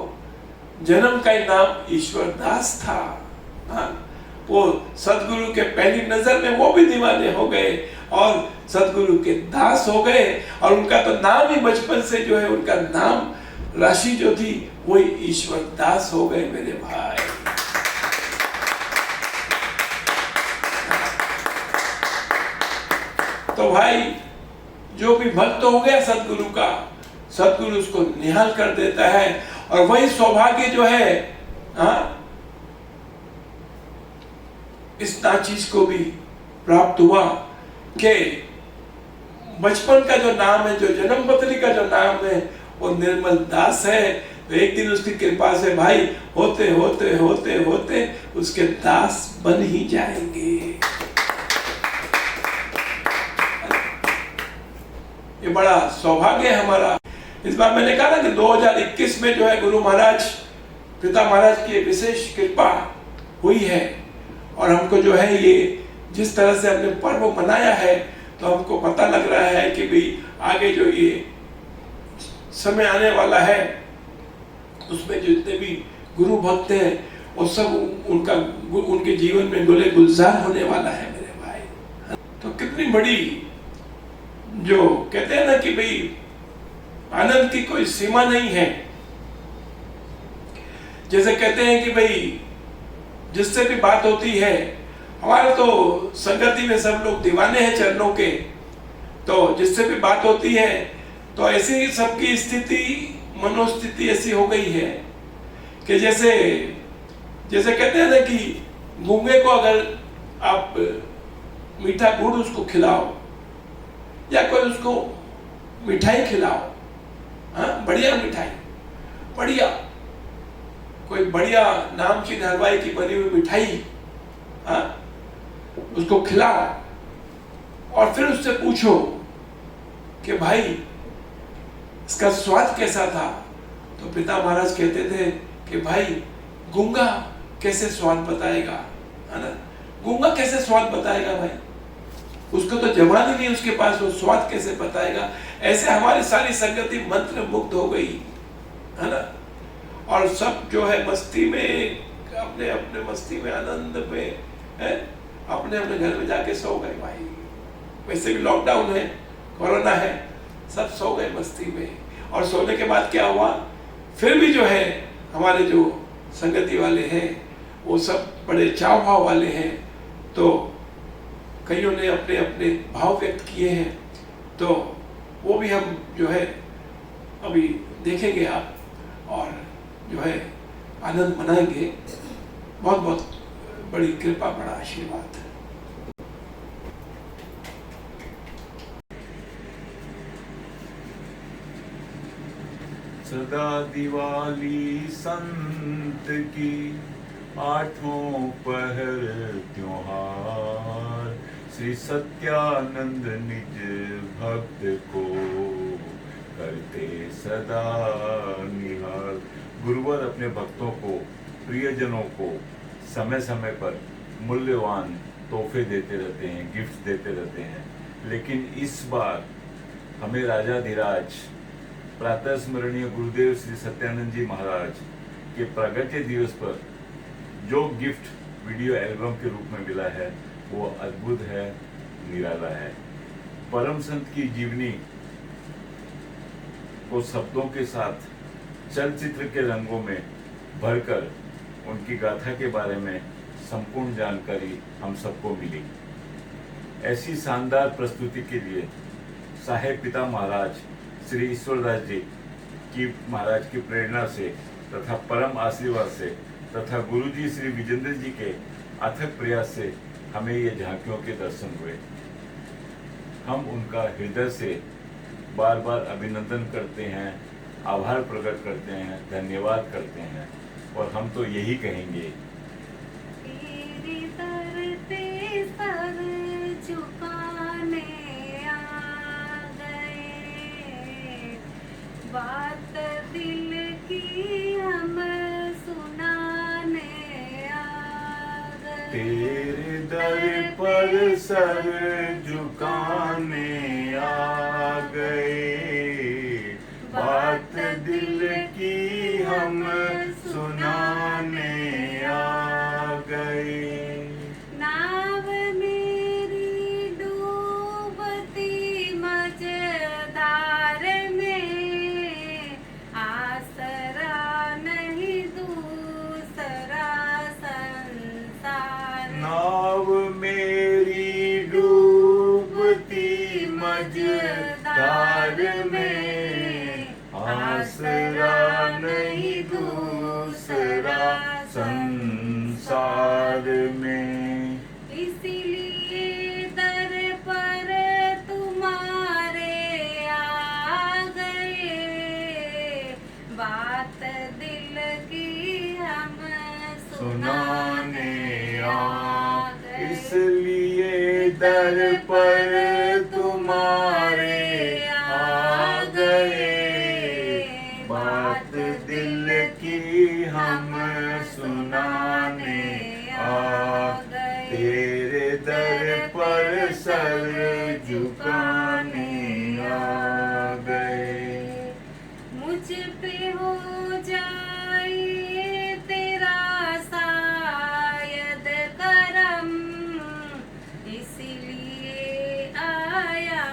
जन्म का ही नाम ईश्वर दास था। हाँ, वो सतगुरु के पहली नजर में वो भी दीवाने हो गए और सतगुरु के दास हो गए। और उनका तो नाम ही बचपन से जो है, उनका नाम राशि जो थी वही ईश्वर दास हो गए मेरे भाई। तो भाई जो भी भक्त हो गया सदगुरु का, सदगुरु उसको निहाल कर देता है। और वही सौभाग्य जो है, इस नाचीज को भी प्राप्त हुआ कि बचपन का जो नाम है, जो जन्म पत्री का जो नाम है वो निर्मल दास है। तो एक दिन उसकी कृपा से भाई होते होते होते होते उसके दास बन ही जाएंगे। ये बड़ा सौभाग्य है हमारा। इस बार मैंने कहा ना कि 2021 में जो है गुरु महाराज, पिता महाराज की विशेष कृपा हुई है। और हमको जो है ये जिस तरह से हमने पर्व मनाया है, तो हमको पता लग रहा है कि भाई आगे जो ये समय आने वाला है उसमें जितने भी गुरु भक्त हैं वो सब उनके जीवन में गुले गुलजार होने वाला है मेरे भाई। तो कितनी बड़ी, जो कहते हैं ना कि भाई आनंद की कोई सीमा नहीं है। जैसे कहते हैं कि भाई जिससे भी बात होती है, हमारे तो संगति में सब लोग दीवाने हैं चरणों के, तो जिससे भी बात होती है तो ऐसी सबकी स्थिति, मनोस्थिति ऐसी हो गई है कि जैसे कहते हैं ना कि गूंगे को अगर आप मीठा गुड़ उसको खिलाओ या कोई उसको मिठाई खिलाओ, बढ़िया मिठाई, बढ़िया कोई बढ़िया नामचीन हलवाई की बनी हुई मिठाई उसको खिलाओ और फिर उससे पूछो कि भाई इसका स्वाद कैसा था, तो पिता महाराज कहते थे कि भाई गूंगा कैसे स्वाद बताएगा, है ना। गूंगा कैसे स्वाद बताएगा भाई, उसको तो जबान ही नहीं उसके पास, वो स्वाद कैसे बताएगा। ऐसे हमारी सारी संगति मंत्र मुग्ध हो गई, है ना। और सब जो है मस्ती में, अपने अपने मस्ती में, आनंद में है, अपने अपने घर में जाके सो गए भाई। वैसे भी लॉकडाउन है, कोरोना है, सब सो गए मस्ती में। और सोने के बाद क्या हुआ, फिर भी जो है हमारे जो संगति वाले हैं वो सब बड़े चाव भाव वाले हैं, तो कईयों ने अपने अपने भाव व्यक्त किए हैं, तो वो भी हम जो है अभी देखेंगे आप, और जो है आनंद मनाएंगे। बहुत बहुत बड़ी कृपा, बड़ा आशीर्वाद। सदा दिवाली संत की, आठों पहर त्योहार, श्री सत्यानंद निज भक्त को करते सदा निहार। गुरुवर अपने भक्तों को, प्रियजनों को समय समय पर मूल्यवान तोहफे देते रहते हैं, गिफ्ट देते रहते हैं। लेकिन इस बार हमें राजाधिराज प्रातः स्मरणीय गुरुदेव श्री सत्यानंद जी महाराज के प्रागट्य दिवस पर जो गिफ्ट वीडियो एल्बम के रूप में मिला है वो अद्भुत है, निराला है। परम संत की जीवनी को शब्दों के साथ चलचित्र के रंगों में भरकर उनकी गाथा के बारे में संपूर्ण जानकारी हम सबको मिली। ऐसी शानदार प्रस्तुति के लिए साहेब पिता महाराज श्री ईश्वरदास जी की महाराज की प्रेरणा से तथा परम आशीर्वाद से तथा गुरुजी श्री विजेंद्र जी के अथक प्रयास से हमें ये झांकियों के दर्शन हुए। हम उनका हृदय से बार बार अभिनंदन करते हैं, आभार प्रकट करते हैं, धन्यवाद करते हैं। और हम तो यही कहेंगे, बात दिल की हम सुनाने आ गए, तेरे दर पर सर झुकाने आ गए। बात दिल की हम सुनाने आ गए। नाव मेरी डूबती मझधार में, आस मझधार में, आसरा नहीं दूसरा संसार में। इसीलिए दर पर तुम्हारे आ गए, बात दिल की हम सुनाने आ गए। इसलिए दर पर तुम्हारे आ गए, बात दिल की हम सुनाने आ गए। तेरे दर पर सर झुकाने आ गए। मुझ पे हो जाए तेरा शायद करम, इसलिए आया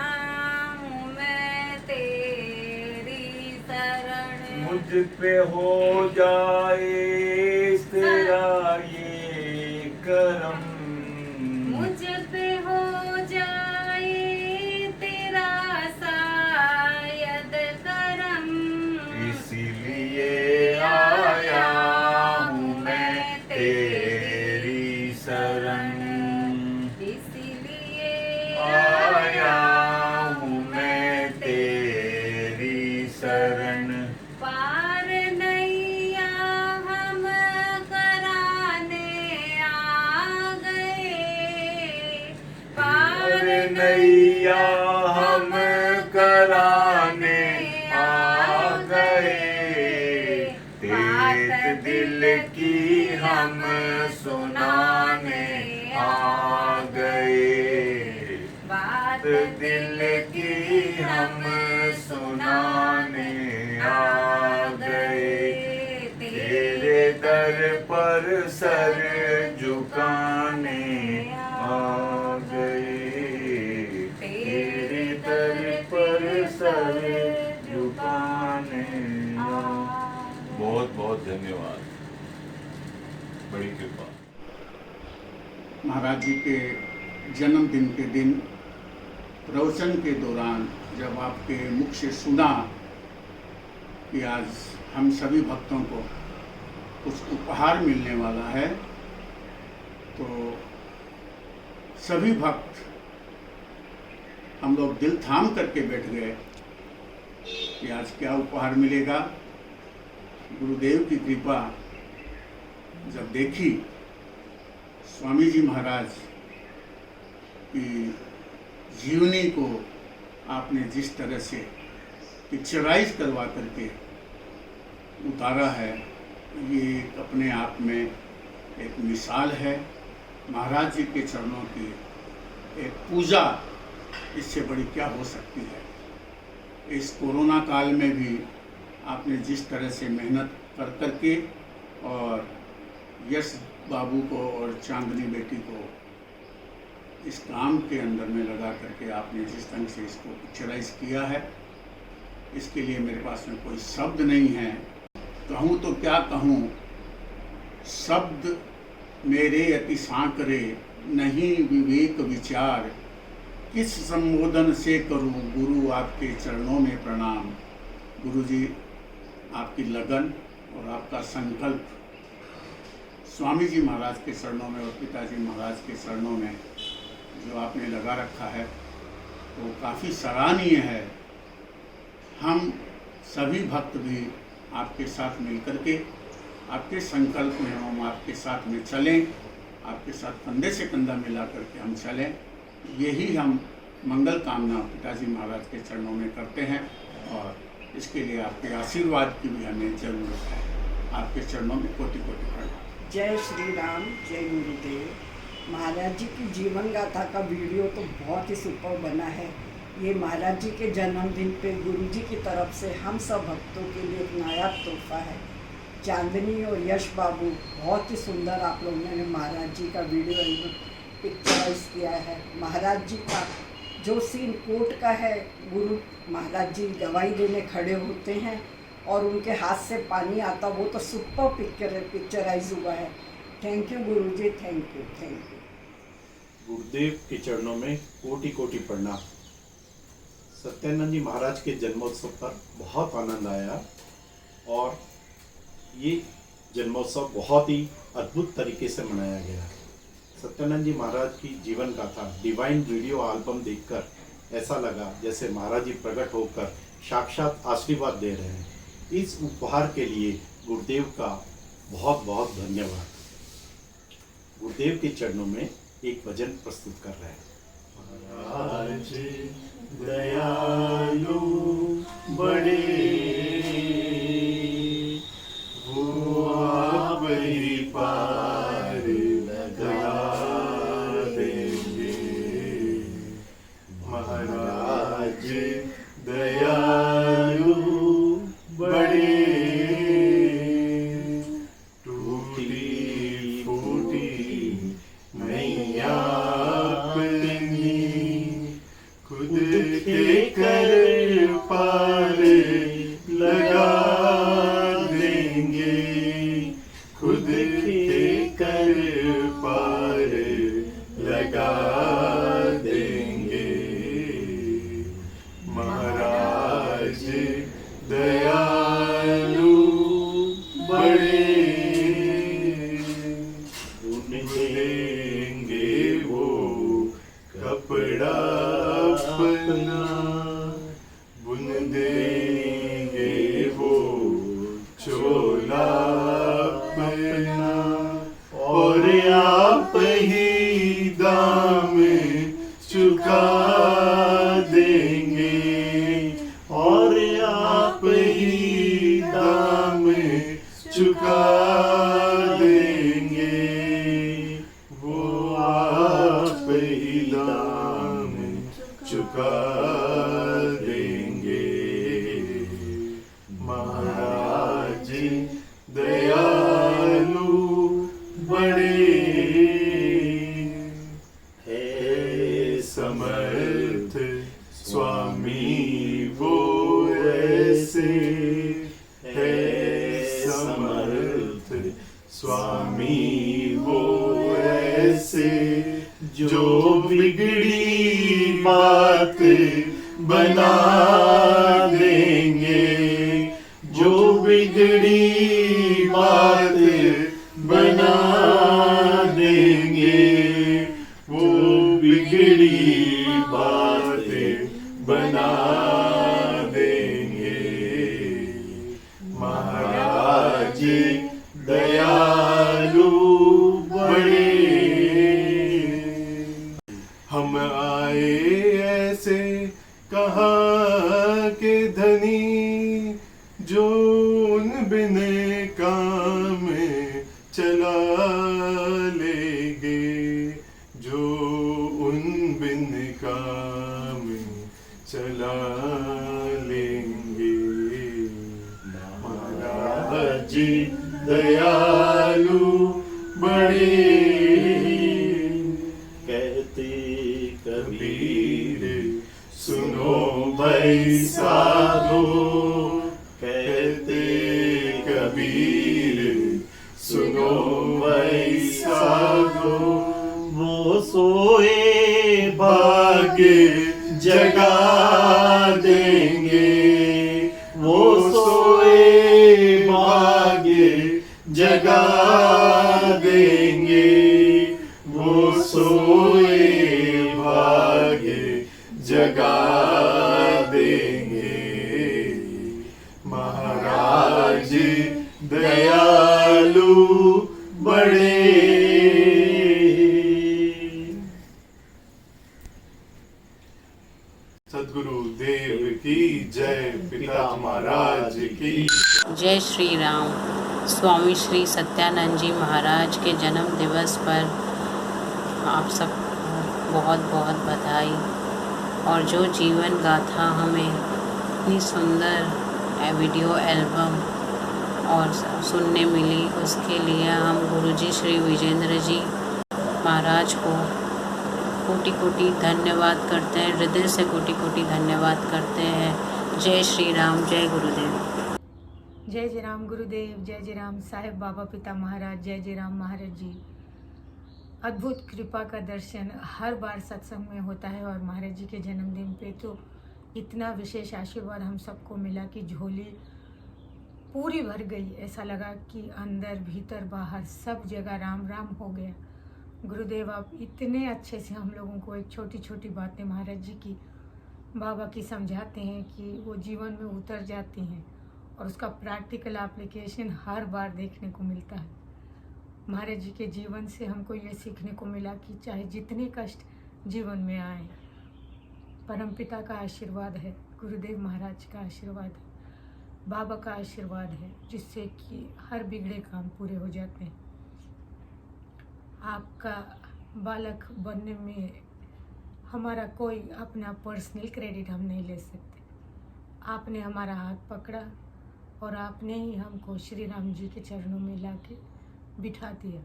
हूँ मैं तेरी शरण। मुझ पे हो जाए तेरा ये करम, मुझ पे हो जाए तेरा शायद करम, इसीलिए आया हूँ मैं तेरी शरण। इसलिए आया हूँ मैं तेरी शरण। पार नैया हम कराने आ गए, पार नैया हम कराने आ गए, तेरे दिल की हम सुनाने आ गए, बात दिल की हम सुनाने आ गए। तेरे दर पर सर झुकाने आ गए, तेरे दर पर सर झुकाने आ। बहुत बहुत धन्यवाद, बड़ी कृपा। महाराज जी के जन्मदिन के दिन प्रवचन के दौरान जब आपके मुख से सुना कि आज हम सभी भक्तों को कुछ उपहार मिलने वाला है, तो सभी भक्त हम लोग दिल थाम करके बैठ गए कि आज क्या उपहार मिलेगा। गुरुदेव की कृपा जब देखी, स्वामी जी महाराज की जीवनी को आपने जिस तरह से पिक्चराइज करवा करके उतारा है, ये एक अपने आप में एक मिसाल है। महाराज जी के चरणों की एक पूजा इससे बड़ी क्या हो सकती है। इस कोरोना काल में भी आपने जिस तरह से मेहनत कर करके और यश बाबू को और चांदनी बेटी को इस काम के अंदर में लगा करके आपने जिस ढंग से इसको पिक्चराइज किया है, इसके लिए मेरे पास में कोई शब्द नहीं है। कहूँ तो क्या कहूँ, शब्द मेरे अति सांकरे, नहीं विवेक विचार, किस संबोधन से करूँ गुरु आपके चरणों में प्रणाम। गुरु जी, आपकी लगन और आपका संकल्प स्वामी जी महाराज के चरणों में और पिताजी महाराज के चरणों में जो आपने लगा रखा है वो काफ़ी सराहनीय है। हम सभी भक्त भी आपके साथ मिलकर के आपके संकल्प में हम आपके साथ में चलें, आपके साथ कंधे से कंधा मिला करके हम चलें। यही हम मंगल कामना पिताजी महाराज के चरणों में करते हैं और इसके लिए आपके आशीर्वाद की भी हमें ज़रूरत है। आपके चरणों में कोटि कोटि प्रणाम। जय श्री राम, जय गुरुदेव। महाराज जी की जीवन गाथा का वीडियो तो बहुत ही सुपर बना है। ये महाराज जी के जन्मदिन पे गुरु जी की तरफ से हम सब भक्तों के लिए एक नायाब तोहफा है। चांदनी और यश बाबू, बहुत ही सुंदर आप लोगों ने महाराज जी का वीडियो पिक्चराइज किया है। महाराज जी का जो सीन कोर्ट का है, गुरु महाराज जी दवाई देने खड़े होते हैं और उनके हाथ से पानी आता, वो तो सुपर पिक्चराइज हुआ है। Thank you Guru ji, thank you. गुरुदेव के चरणों में कोटि कोटि प्रणाम। सत्यानंद जी महाराज के जन्मोत्सव पर बहुत आनंद आया और ये जन्मोत्सव बहुत ही अद्भुत तरीके से मनाया गया। सत्यानंद जी महाराज की जीवन गाथा डिवाइन वीडियो एल्बम देखकर ऐसा लगा जैसे महाराज जी प्रकट होकर साक्षात आशीर्वाद दे रहे हैं। इस उपहार के लिए गुरुदेव का बहुत बहुत धन्यवाद। गुरुदेव के चरणों में एक भजन प्रस्तुत कर रहे हैं। महाराज दयालु बड़े, वो आप ही पार लगा देंगे। महाराज दयालु बड़े, टूटी फूटी नैया अपनी खुद के कर पार लगा देंगे। खुद के कर पार लगा देंगे। महाराज दयालु बड़े, बुन देंगे वो कपड़ा अपना, बुन देंगे वो चोला अपना, और आप ही दाम चुका देंगे। और आप ही दाम चुका देंगे। वो आप ही दाम चुका देंगे। महाराज दयालु बड़े, है समर्थ स्वामी वो ऐसे, है समर्थ स्वामी वो ऐसे, जो बिगड़ी बात बना देंगे। जो बिगड़ी बात बना देंगे। वो बिगड़ी बात बना देंगे। महाराज दयालु बड़े, हम आए ऐसे कहाँ के धनी, जो उन बिन काम चला लेंगे। जो उन बिन काम चला लेंगे। महाराज दयालु बड़े, कहते कबीर सुनो भाई साधो। कहते कबीर सुनो भाई साधो। वो सोए भाग्य जगा देंगे। वो सोए भाग्य जगा देंगे। वो सोए भाग्य जगा देंगे। महाराज दयालु बड़े। सद्गुरु देव की जय। पिता महाराज की जय श्री राम। स्वामी श्री सत्यानंद जी महाराज के जन्म दिवस पर आप सब बहुत बहुत बधाई। और जो जीवन गाथा हमें इतनी सुंदर वीडियो एल्बम और सुनने मिली, उसके लिए हम गुरुजी श्री विजेंद्र जी महाराज को कोटि कोटि धन्यवाद करते हैं। हृदय से कोटि कोटि धन्यवाद करते हैं। जय श्री राम, जय गुरुदेव। जय जय राम गुरुदेव, जय जय राम साहेब बाबा पिता महाराज, जय जय राम महाराज जी। अद्भुत कृपा का दर्शन हर बार सत्संग में होता है और महाराज जी के जन्मदिन पे तो इतना विशेष आशीर्वाद हम सबको मिला कि झोली पूरी भर गई। ऐसा लगा कि अंदर भीतर बाहर सब जगह राम राम हो गया। गुरुदेव आप इतने अच्छे से हम लोगों को एक छोटी छोटी बातें महाराज जी की, बाबा की समझाते हैं कि वो जीवन में उतर जाती हैं और उसका प्रैक्टिकल एप्लीकेशन हर बार देखने को मिलता है। महाराज जी के जीवन से हमको ये सीखने को मिला कि चाहे जितने कष्ट जीवन में आए, परमपिता का आशीर्वाद है, गुरुदेव महाराज का आशीर्वाद है, बाबा का आशीर्वाद है, जिससे कि हर बिगड़े काम पूरे हो जाते हैं। आपका बालक बनने में हमारा कोई अपना पर्सनल क्रेडिट हम नहीं ले सकते। आपने हमारा हाथ पकड़ा और आपने ही हमको श्री राम जी के चरणों में लाके बिठा दिया।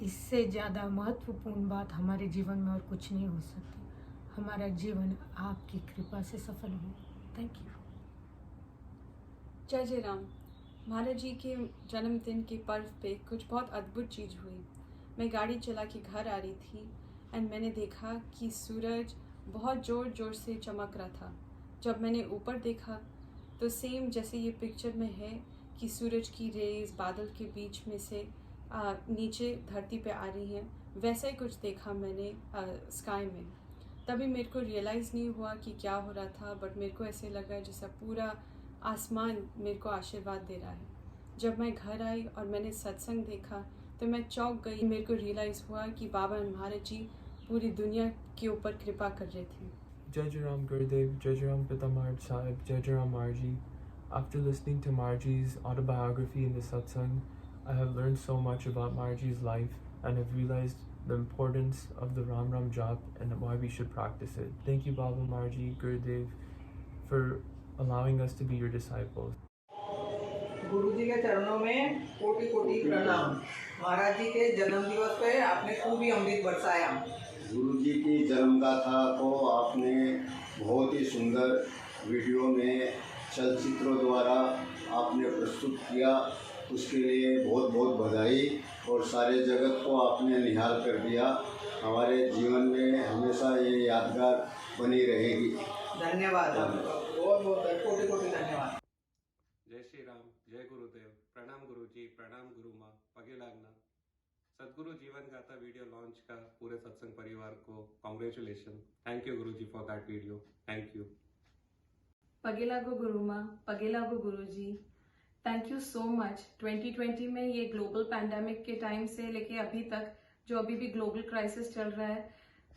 इससे ज़्यादा महत्वपूर्ण बात हमारे जीवन में और कुछ नहीं हो सकती। हमारा जीवन आपकी कृपा से सफल हो। Thank you. जय जय राम। महाराज जी के जन्मदिन के पर्व पे कुछ बहुत अद्भुत चीज़ हुई। मैं गाड़ी चला के घर आ रही थी एंड मैंने देखा कि सूरज बहुत ज़ोर ज़ोर से चमक रहा था। जब मैंने ऊपर देखा तो सेम जैसे ये पिक्चर में है कि सूरज की रेज बादल के बीच में से नीचे धरती पे आ रही हैं, वैसा ही कुछ देखा मैंने स्काई में। तभी मेरे को रियलाइज़ नहीं हुआ कि क्या हो रहा था, बट मेरे को ऐसे लगा जैसा पूरा आसमान मेरे को आशीर्वाद दे रहा है। जब मैं घर आई और मैंने सत्संग देखा तो मैं चौंक गई। मेरे को रियलाइज़ हुआ कि बाबा महाराज जी पूरी दुनिया के ऊपर कृपा कर रहे थे। Jai Jai Ram Gurudev, Jai Jai Ram Pita Maharaj Sahib, Jai Jai Ram Marji. After listening to Marji's autobiography in the satsang, I have learned so much about Marji's life and have realized the importance of the Ram Ram Jap and why we should practice it. Thank you Baba Marji, Gurudev, for allowing us to be your disciples. गुरु जी के चरणों में कोटि कोटि प्रणाम। महाराज जी के जन्म दिवस पे आपने खूब ही अमृत बरसाया। गुरु जी की जन्म गाथा को आपने बहुत ही सुंदर वीडियो में चलचित्रों द्वारा आपने प्रस्तुत किया, उसके लिए बहुत बहुत बधाई। और सारे जगत को आपने निहाल कर दिया। हमारे जीवन में हमेशा ये यादगार बनी रहेगी। धन्यवाद आपका, बहुत बहुत कोटि कोटि धन्यवाद। जय श्री राम, जय गुरुदेव, प्रणाम गुरुजी, प्रणाम गुरु माँ, पगे लागना। सदगुरु जीवन गाथा वीडियो लॉन्च का पूरे सत्संग परिवार को congratulation. Thank you Guruji for that video, thank you. पगे लागो गुरु माँ, पगे लागो गुरुजी, थैंक यू सो मच। 2020 में ये ग्लोबल पैंडेमिक के टाइम से लेके अभी तक जो अभी भी ग्लोबल क्राइसिस चल रहा है,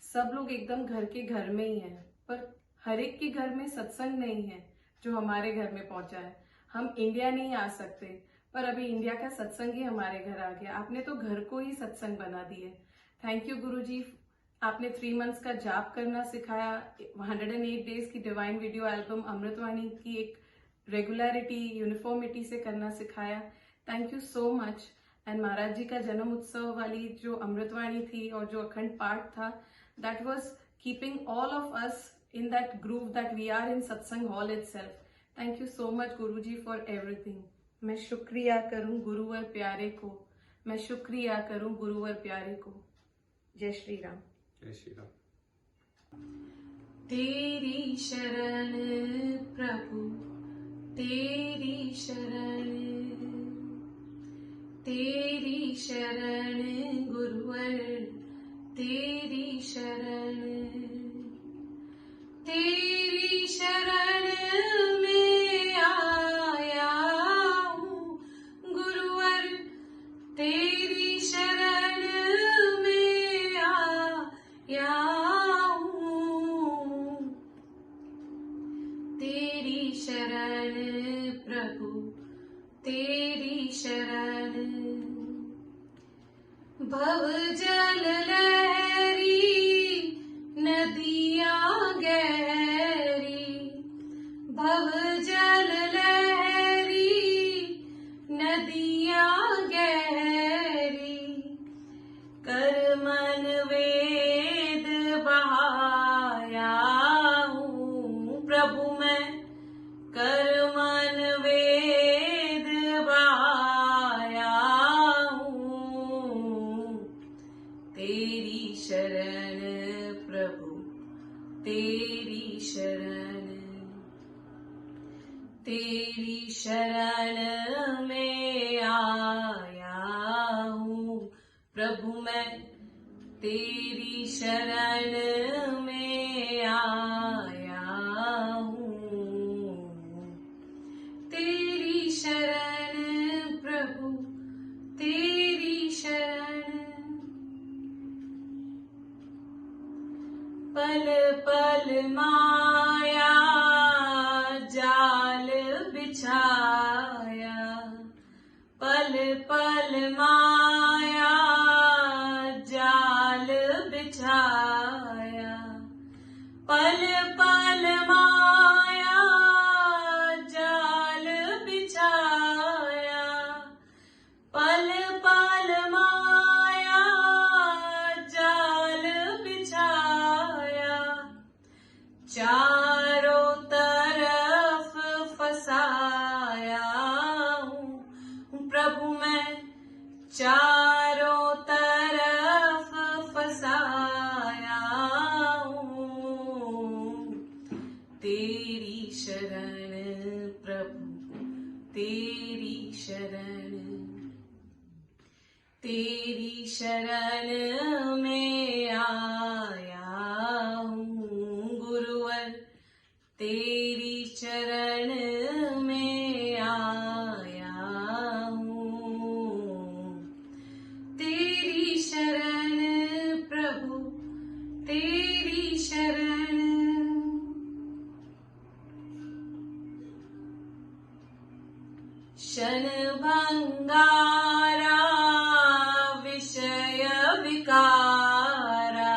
सब लोग एकदम घर के घर में ही हैं, पर हर एक के घर में सत्संग नहीं है जो हमारे घर में पहुंचा है। हम इंडिया नहीं आ सकते, पर अभी इंडिया का सत्संग ही हमारे घर आ गया। आपने तो घर को ही सत्संग बना दिए। थैंक यू गुरुजी। आपने 3 मंथ्स का जाप करना सिखाया, 108 डेज की डिवाइन वीडियो एल्बम अमृतवाणी की एक रेगुलरिटी, यूनिफॉर्मिटी से करना सिखाया। Thank you so much. And Maharaj ji का जन्म उत्सव वाली जो अमृतवाणी थी और जो अखंड पाठ था, that was keeping all of us in that group that we are in satsang hall itself. Thank you so much Guruji for everything. मैं शुक्रिया करूं गुरुवर प्यारे को, मैं शुक्रिया करूं गुरुवर प्यारे को। जय श्री राम। जय श्री राम। तेरी शरण प्रभु, तेरी शरण, तेरी शरण गुरुवर, तेरी शरण, तेरी शरण में आया हूँ गुरुवर, तेरी शरण में आया हूँ, तेरी शरण प्रभु, तेरी शरण। भव जल लहरी नदियाँ गहरी, भव जल लहरी नदियाँ गहरी, कर मन वेद बहाया हूँ प्रभु मैं, कर मन वेद बहाया हूँ, तेरी शरण में आया हूँ प्रभु मैं, तेरी शरण में आया हूँ। तेरी शरण प्रभु, तेरी शरण। पल पल माया जाल बिछाया, पल पल माया जाल बिछाया, पल पल माया जाल बिछाया, पल पल माया जाल बिछाया। चारों तरफ फसाया हूँ प्रभु मैं, चारों तरफ फसाया हूँ। तेरी शरण प्रभु, तेरी शरण, तेरी शरण में आया हूँ गुरुवर, तेरी शरण में आया हूँ। तेरी शरण प्रभु, तेरी शरण। क्षणभंगारा विषय विकारा,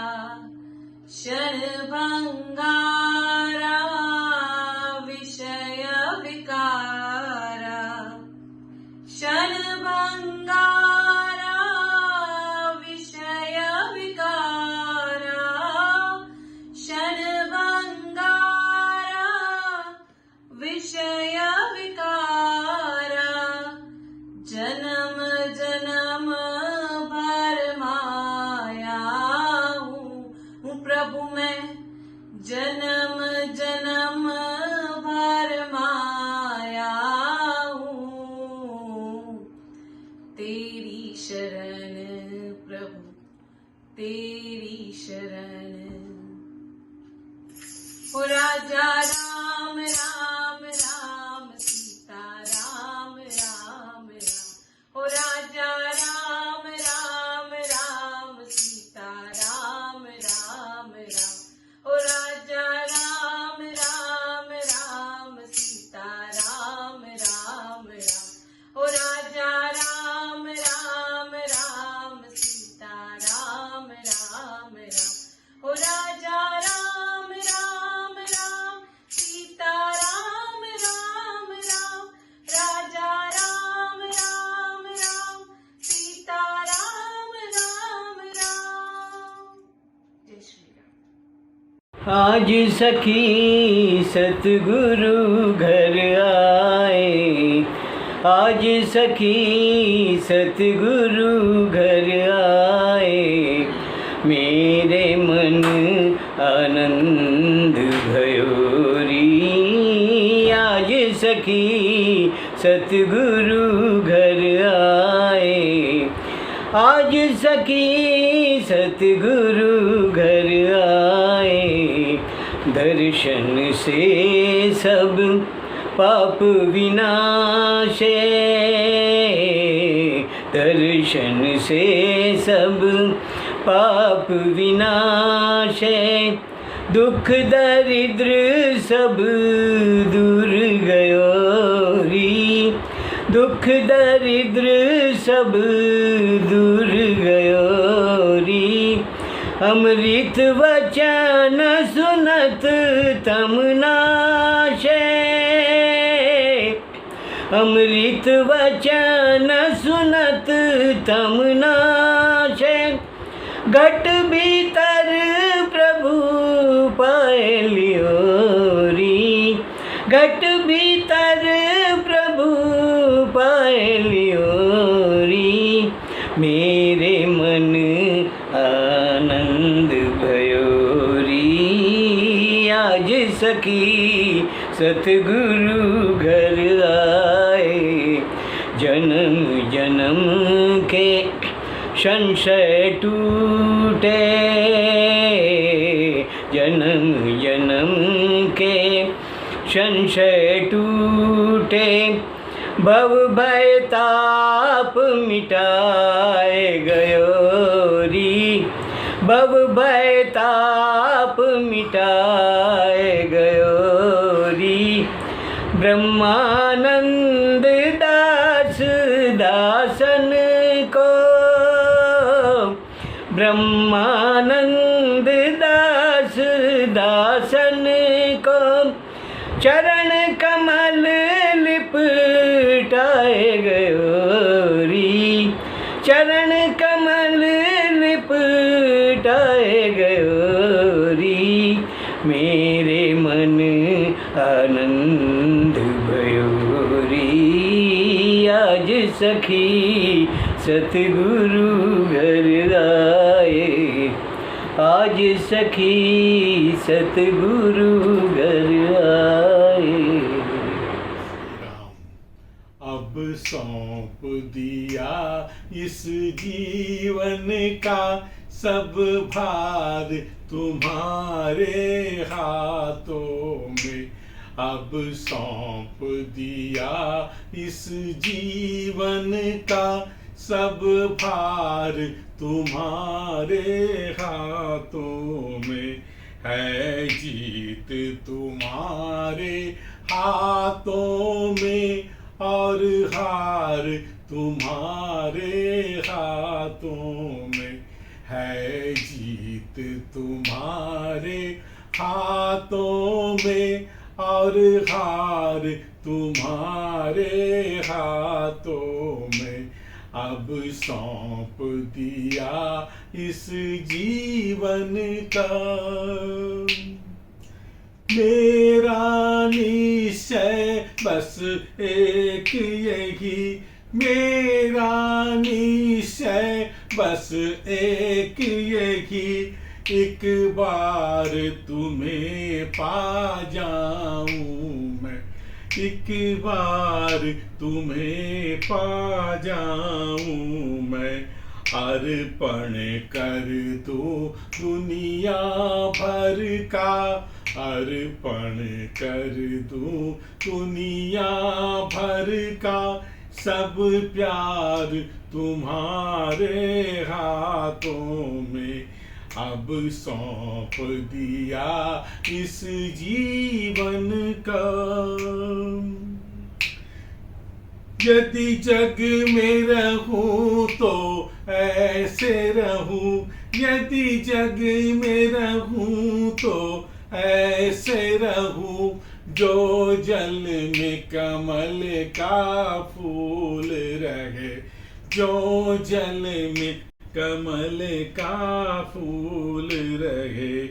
क्षणभंगारा विषय विकारा, क्षणभंगारा विषय विकारा, क्षणभंगारा विषय विकारा। जन्म जन्म भर माया हूँ प्रभु मैं, जन्म जन्म भर माया हूँ। तेरी शरण प्रभु, तेरी शरण। ओ राजा राम राम राम, सीता राम राम राम। ओ राजा राम राम राम, सीता राम राम राम। ओ राजा राम राम राम, सीता राम राम राम। ओ राजा राम राम राम, सीता राम राम राम। ओ राजा राम राम राम, सीता राम राम राम। राजा राम राम राम, सीता राम राम राम। जय श्री राम। आज सखी सतगुरु घर आए, आज सखी सतगुरु घर आए। मेरे मन आनंद भयोरी, आज सखी सतगुरु घर आए। आज सखी सतगुरु घर आए। दर्शन से सब पाप विनाशे, दर्शन से सब पाप विनाशे। दुख दरिद्र सब दूर गयो री, दुख दरिद्र सब दूर गयो री। अमृत वचन सुनत तम नाशे, अमृत वचन सुनत तम नाशे। घट भीतर प्रभु पाए लियो री, घट भीतर प्रभु पाए लियो री। मेरे मन आनंद भयो री, सखी सतगुरु घर आए। जन्म जन्म के संशय टूटे, जन्म जन्म के संशय टूटे, भव भय ताप मिटाए गयो री, भव भय ताप मिटाए गयो री। ब्रह्मानंद दास दासन को, ब्रह्मानंद दास दासन को, चरण कमल लिपटाए गयो री, चरण कमल लिपटाए गयो री। मेरे मन आनंद भयो री, आज सखी सतगुरु घर आए, आज सखी सतगुरु घर आए। अब सौंप दिया इस जीवन का सब भार तुम्हारे हाथों में, अब सौंप दिया इस जीवन का सब भार तुम्हारे हाथों में, है जीत तुम्हारे हाथों में और हार तुम्हारे हाथों में, है जीत तुम्हारे हाथों में और हार तुम्हारे हाथों में। अब सौंप दिया इस जीवन का मेरा निश्चय बस एक यही, मेरा निश्चय बस एक यही, एक बार तुम्हें पा जाऊं मैं, एक बार तुम्हें पा जाऊं मैं। अर्पण कर दो दुनिया भर का, अर्पण कर दो दुनिया भर का, सब प्यार तुम्हारे हाथों में। अब सौंप दिया इस जीवन का, यदि जग में रहूं तो ऐसे रहूं, यदि जग में रहूं तो ऐसे रहूं, जो जल में कमल का फूल रहे, जो जल में कमल का फूल रहे।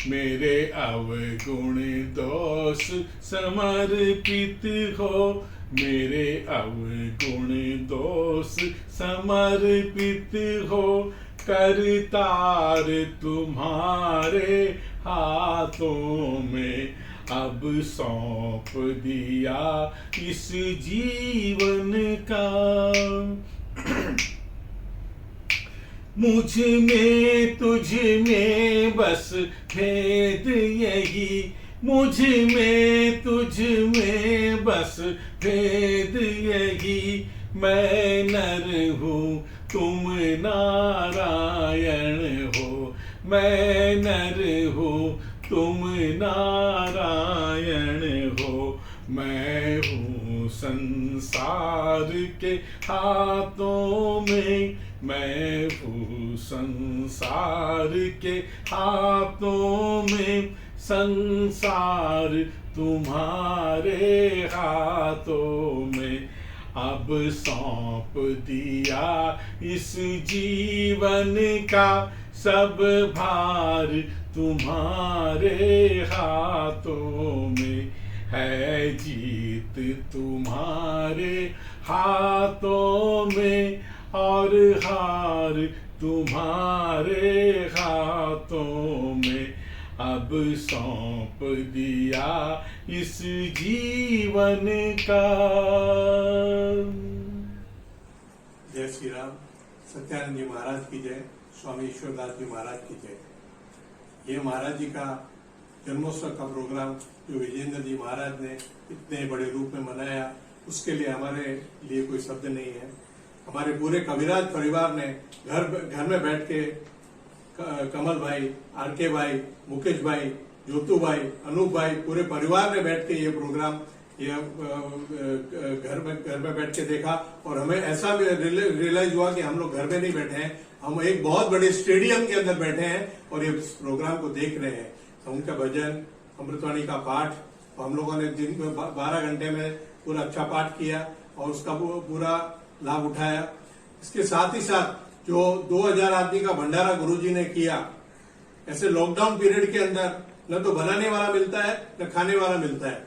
मेरे अवगुण दोष समर्पित हो, मेरे अवगुण दोष समर्पित हो, करतार तुम्हारे हाथों में। अब सौंप दिया इस जीवन का, मुझ में तुझ में बस भेद यही, मुझ में तुझ में बस भेद यही। मैं नर हूँ तुम नारायण हो, मैं नर हूँ तुम नारायण हो। मैं हूँ संसार के हाथों में, मैं हूँ संसार के हाथों में। संसार तुम्हारे हाथों में। अब सौंप दिया इस जीवन का सब भार तुम्हारे हाथों में। है जीत तुम्हारे हाथों में और हार तुम्हारे हाथों में। अब सौंप दिया इस जीवन का। जय श्री राम। सत्यानंद जी महाराज की जय। स्वामी ईश्वरदास जी महाराज की जय। ये महाराज जी का जन्मोत्सव का प्रोग्राम जो विजेंद्र जी महाराज ने इतने बड़े रूप में मनाया, उसके लिए हमारे लिए कोई शब्द नहीं है। हमारे पूरे कविराज परिवार ने घर में बैठ के कमल भाई, आरके भाई, मुकेश भाई, ज्योतु भाई, अनूप भाई, पूरे परिवार ने बैठ के ये प्रोग्राम घर में बैठ के देखा। और हमें ऐसा भी रियलाइज हुआ कि हम लोग घर में नहीं बैठे हैं, हम एक बहुत बड़े स्टेडियम के अंदर बैठे हैं और ये प्रोग्राम को देख रहे हैं। तो उनका भजन, अमृतवाणी का पाठ, तो हम लोगों ने दिन में 12 घंटे में पूरा अच्छा पाठ किया और उसका पूरा लाभ उठाया। इसके साथ ही साथ जो 2000 आदमी का भंडारा गुरुजी ने किया, ऐसे लॉकडाउन पीरियड के अंदर न तो बनाने वाला मिलता है न खाने वाला मिलता है,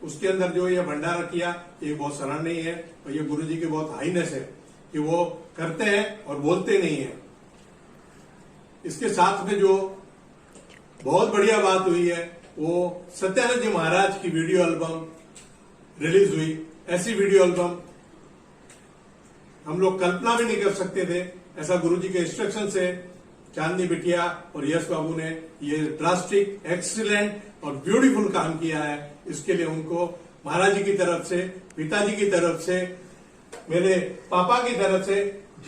उसके अंदर जो ये भंडारा किया ये बहुत सराहनीय है और ये गुरुजी की बहुत हाईनेस है कि वो करते हैं और बोलते नहीं है। इसके साथ में जो बहुत बढ़िया बात हुई है वो सत्यानंद जी महाराज की वीडियो एल्बम रिलीज हुई। ऐसी वीडियो एल्बम हम लोग कल्पना भी नहीं कर सकते थे। ऐसा गुरुजी के इंस्ट्रक्शन से चांदनी बिटिया और यश बाबू ने ये ड्रास्टिक, एक्सीलेंट और ब्यूटीफुल काम किया है। इसके लिए उनको महाराज जी की तरफ से, पिताजी की तरफ से, मेरे पापा की तरफ से,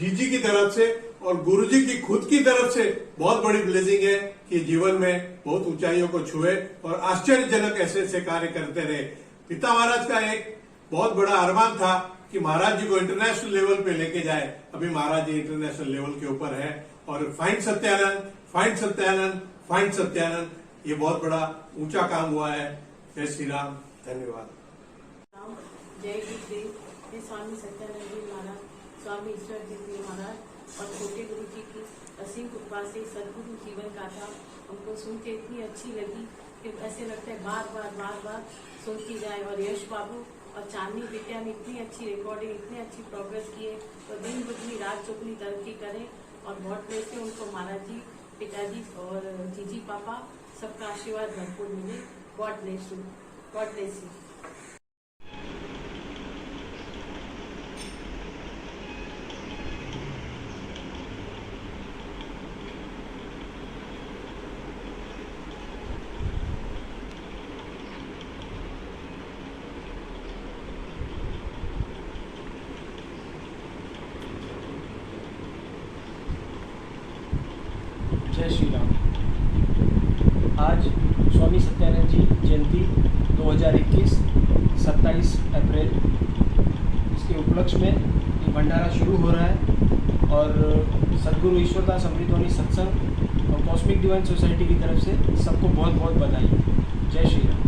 जीजी की तरफ से और गुरुजी की खुद की तरफ से बहुत बड़ी ब्लेसिंग है कि जीवन में बहुत ऊंचाइयों को छुए और आश्चर्यजनक ऐसे कार्य करते रहे। पिता महाराज का एक बहुत बड़ा अरमान था कि महाराज जी को इंटरनेशनल लेवल पे लेके जाए। अभी महाराज जी इंटरनेशनल लेवल के ऊपर है और find Satyanand, find Satyanand, find Satyanand, ये बहुत बड़ा ऊंचा काम हुआ है। जय श्री राम। धन्यवाद। जय गुरुदेव। मैं स्वामी सत्यानंद जी महाराज, स्वामी ईश्वर जी महाराज और छोटे गुरु जी की असीम कृपा से सदगुरु जीवन गाथा हमको सुन के इतनी अच्छी लगी कि ऐसे लगता है बार बार सुनती जाए। और यश बाबू और चांदनी बिटिया ने इतनी अच्छी रिकॉर्डिंग, इतनी अच्छी प्रोग्रेस की है, तो दिन दुगनी रात चौगनी तरक्की करें और बहुत प्रेस से उनको महाराज जी, पिताजी और जीजी पापा सबका आशीर्वाद भरपूर मिले। God bless you, God bless you. जय श्री राम। आज स्वामी सत्यानंद जी जयंती 2021 27 अप्रैल, इसके उपलक्ष्य में ये भंडारा शुरू हो रहा है और सदगुरु ईश्वरदास अमृतवाणी सत्संग और कॉस्मिक डिवाइन सोसाइटी की तरफ से सबको बहुत बहुत बधाई। जय श्री राम।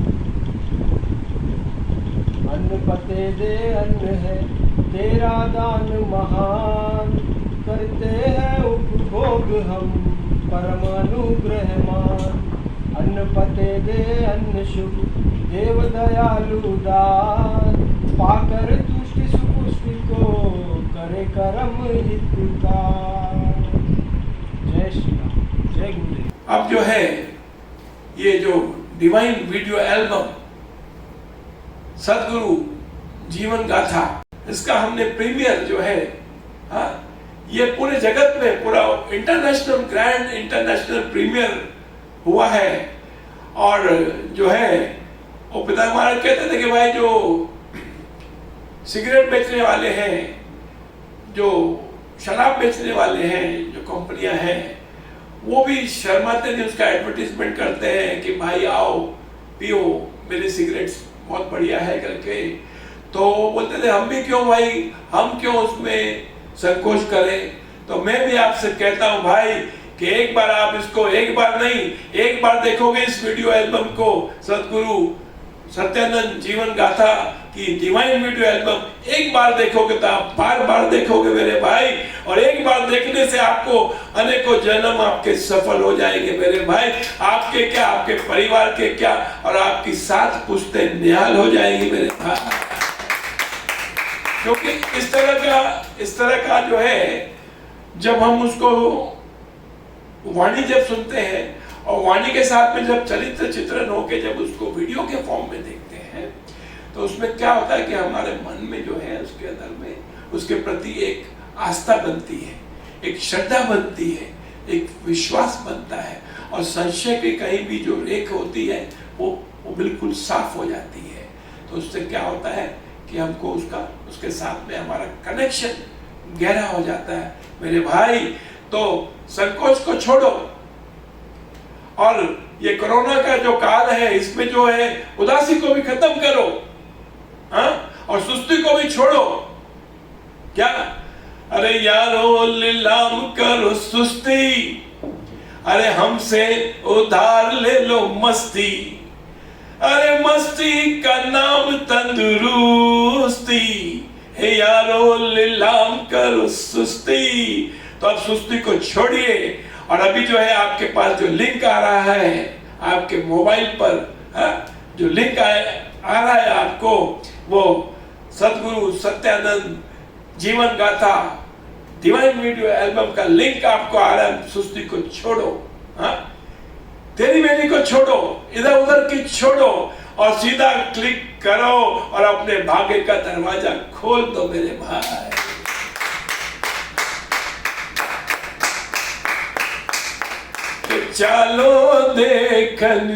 अन्न पते दे अन्न है तेरा दान महान, करते हैं उपभोग हम परमानुग्रहमान। अन्न पते दे अन्न शुभ देव दयालु दान, पाकर तुष्टि सुपुष्टि को करे कर्म हितकार। जय श्री राम। जय गुरुदेव। अब जो है ये जो डिवाइन वीडियो एल्बम सदगुरु जीवन गाथा, इसका हमने प्रीमियर जो है ये पूरे जगत में पूरा इंटरनेशनल ग्रैंड इंटरनेशनल प्रीमियर हुआ है। और जो है वो पिता महाराज कहते थे कि भाई जो सिगरेट बेचने वाले हैं, जो शराब बेचने वाले हैं, जो कंपनियां हैं, वो भी शर्माते थे उसका एडवर्टीजमेंट करते हैं कि भाई आओ पियो मेरे सिगरेट्स बहुत बढ़िया है करके। तो बोलते थे हम भी क्यों भाई, हम क्यों उसमें संकोच करें। तो मैं भी आपसे कहता हूं भाई कि एक बार आप इसको, एक बार नहीं, एक बार देखोगे इस वीडियो एल्बम को, सदगुरु सत्यानंद जीवन गाथा की डिवाइन वीडियो एल्बम एक बार देखोगे तो आप बार बार देखोगे मेरे भाई। और एक बार देखने से आपको अनेकों जन्म आपके सफल हो जाएंगे मेरे भाई। आपके क्या, आपके परिवार के क्या, और आपकी 7 पुश्तें निहाल हो जाएंगी मेरे भाई। क्योंकि इस तरह का जो है, जब हम उसको वाणी जब सुनते हैं और वाणी के साथ में जब चरित्र चित्रण होके जब उसको वीडियो के फॉर्म में देखते हैं तो उसमें क्या होता है कि हमारे मन में जो है उसके अंदर में उसके प्रति एक आस्था बनती है, एक श्रद्धा बनती है, एक विश्वास बनता है और संशय की कहीं भी जो रेख होती है वो बिल्कुल साफ हो जाती है। तो उससे क्या होता है कि हमको उसके साथ में हमारा कनेक्शन गहरा हो जाता है। मेरे भाई, तो संकोच को छोड़ो और ये कोरोना का जो काल है इसमें जो है उदासी को भी खत्म करो, हाँ, और सुस्ती को भी छोड़ो। क्या? अरे यारो लीलाम करो सुस्ती, अरे हमसे उधार ले लो मस्ती, अरे मस्ती का नाम तंदुरुस्ती, हे यारो लीलाम करो सुस्ती। तो आप सुस्ती को छोड़िए और अभी जो है आपके पास जो लिंक आ रहा है आपके मोबाइल पर, जो लिंक आ रहा है आपको, वो सदगुरु सत्यानंद जीवन गाथा डिवाइन वीडियो एल्बम का लिंक आपको आ रहा है। सुस्ती को छोड़ो, हाँ, तेरी मेरी को छोड़ो, इधर उधर की छोड़ो और सीधा क्लिक करो और अपने भाग्य का दरवाजा खोल दो मेरे भाई। चलो देखन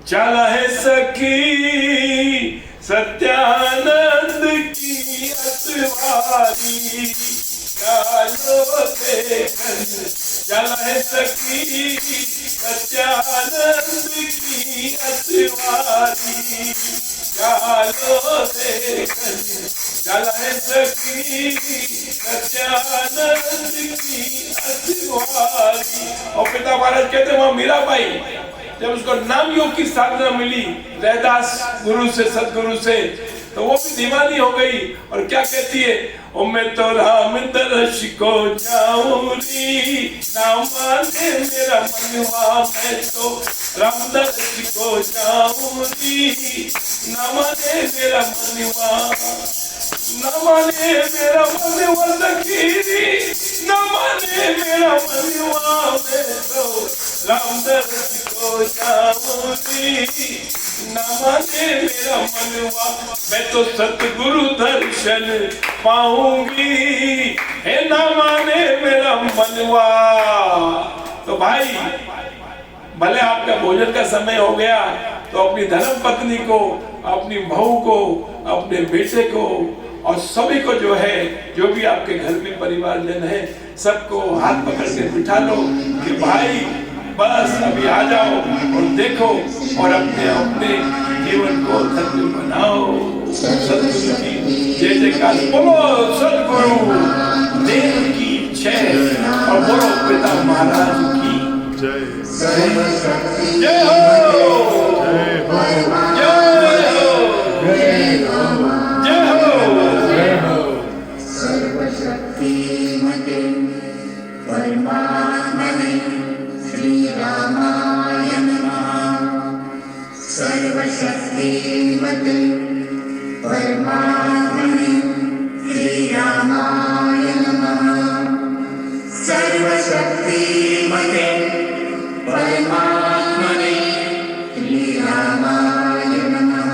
चला है सखी सत्यानंद की अतवारी, चलो देखन चला है सखी सत्यानंद की अतवारी, चलो देखन चला है सखी सत्यानंद की अतवारी। और पिता महाराज कहते हैं वहां मीराबाई जब उसको नाम योग की साधना मिली रैदास गुरु से, सदगुरु से, तो वो भी दीवानी हो गई और क्या कहती है, ओ मैं तो राम दर्श को जाऊंगी, ना माने मेरा मनवा, मैं तो राम दर्श को जाऊंगी, ना माने मेरा मनवा, न माने मेरा मनवा सखी, न माने मेरा मनवा, मैं तो राम दर्श को जाऊंगी, न माने मेरा मनवा, मैं तो सतगुरु दर्शन पाऊंगी, हे न माने मेरा मनवा। तो भाई, भले आपका भोजन का समय हो गया तो अपनी धर्म पत्नी को, अपनी बहू को, अपने बेटे को और सभी को जो है, जो भी आपके घर में परिवारजन है, सबको हाथ पकड़ के बिठा लो कि भाई बस अभी आ जाओ और देखो और अपने अपने जीवन को धन्य बनाओ। सदगुरु की जय जयकार बोलो, सदगुरु देव की जय और बोलो पिता महाराज की जय। जय हो, जय हो, जय हो, जय हो। सर्वशक्तिमते परमात्मने श्री रामाय नमः। सर्वशक्तिमते परमात्मने श्री रामाय नमः। सर्वशक्तिमते परमात्मने श्री रामाय नमः।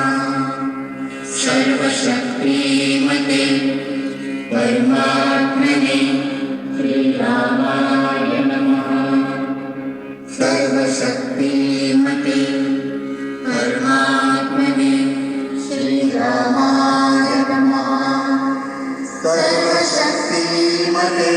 सर्वशक्तिमते परमात्मने श्री रामाय नमः। सर्वशक्तिमते परमात्मने श्री रामाय नमः। सर्वशक्तिमते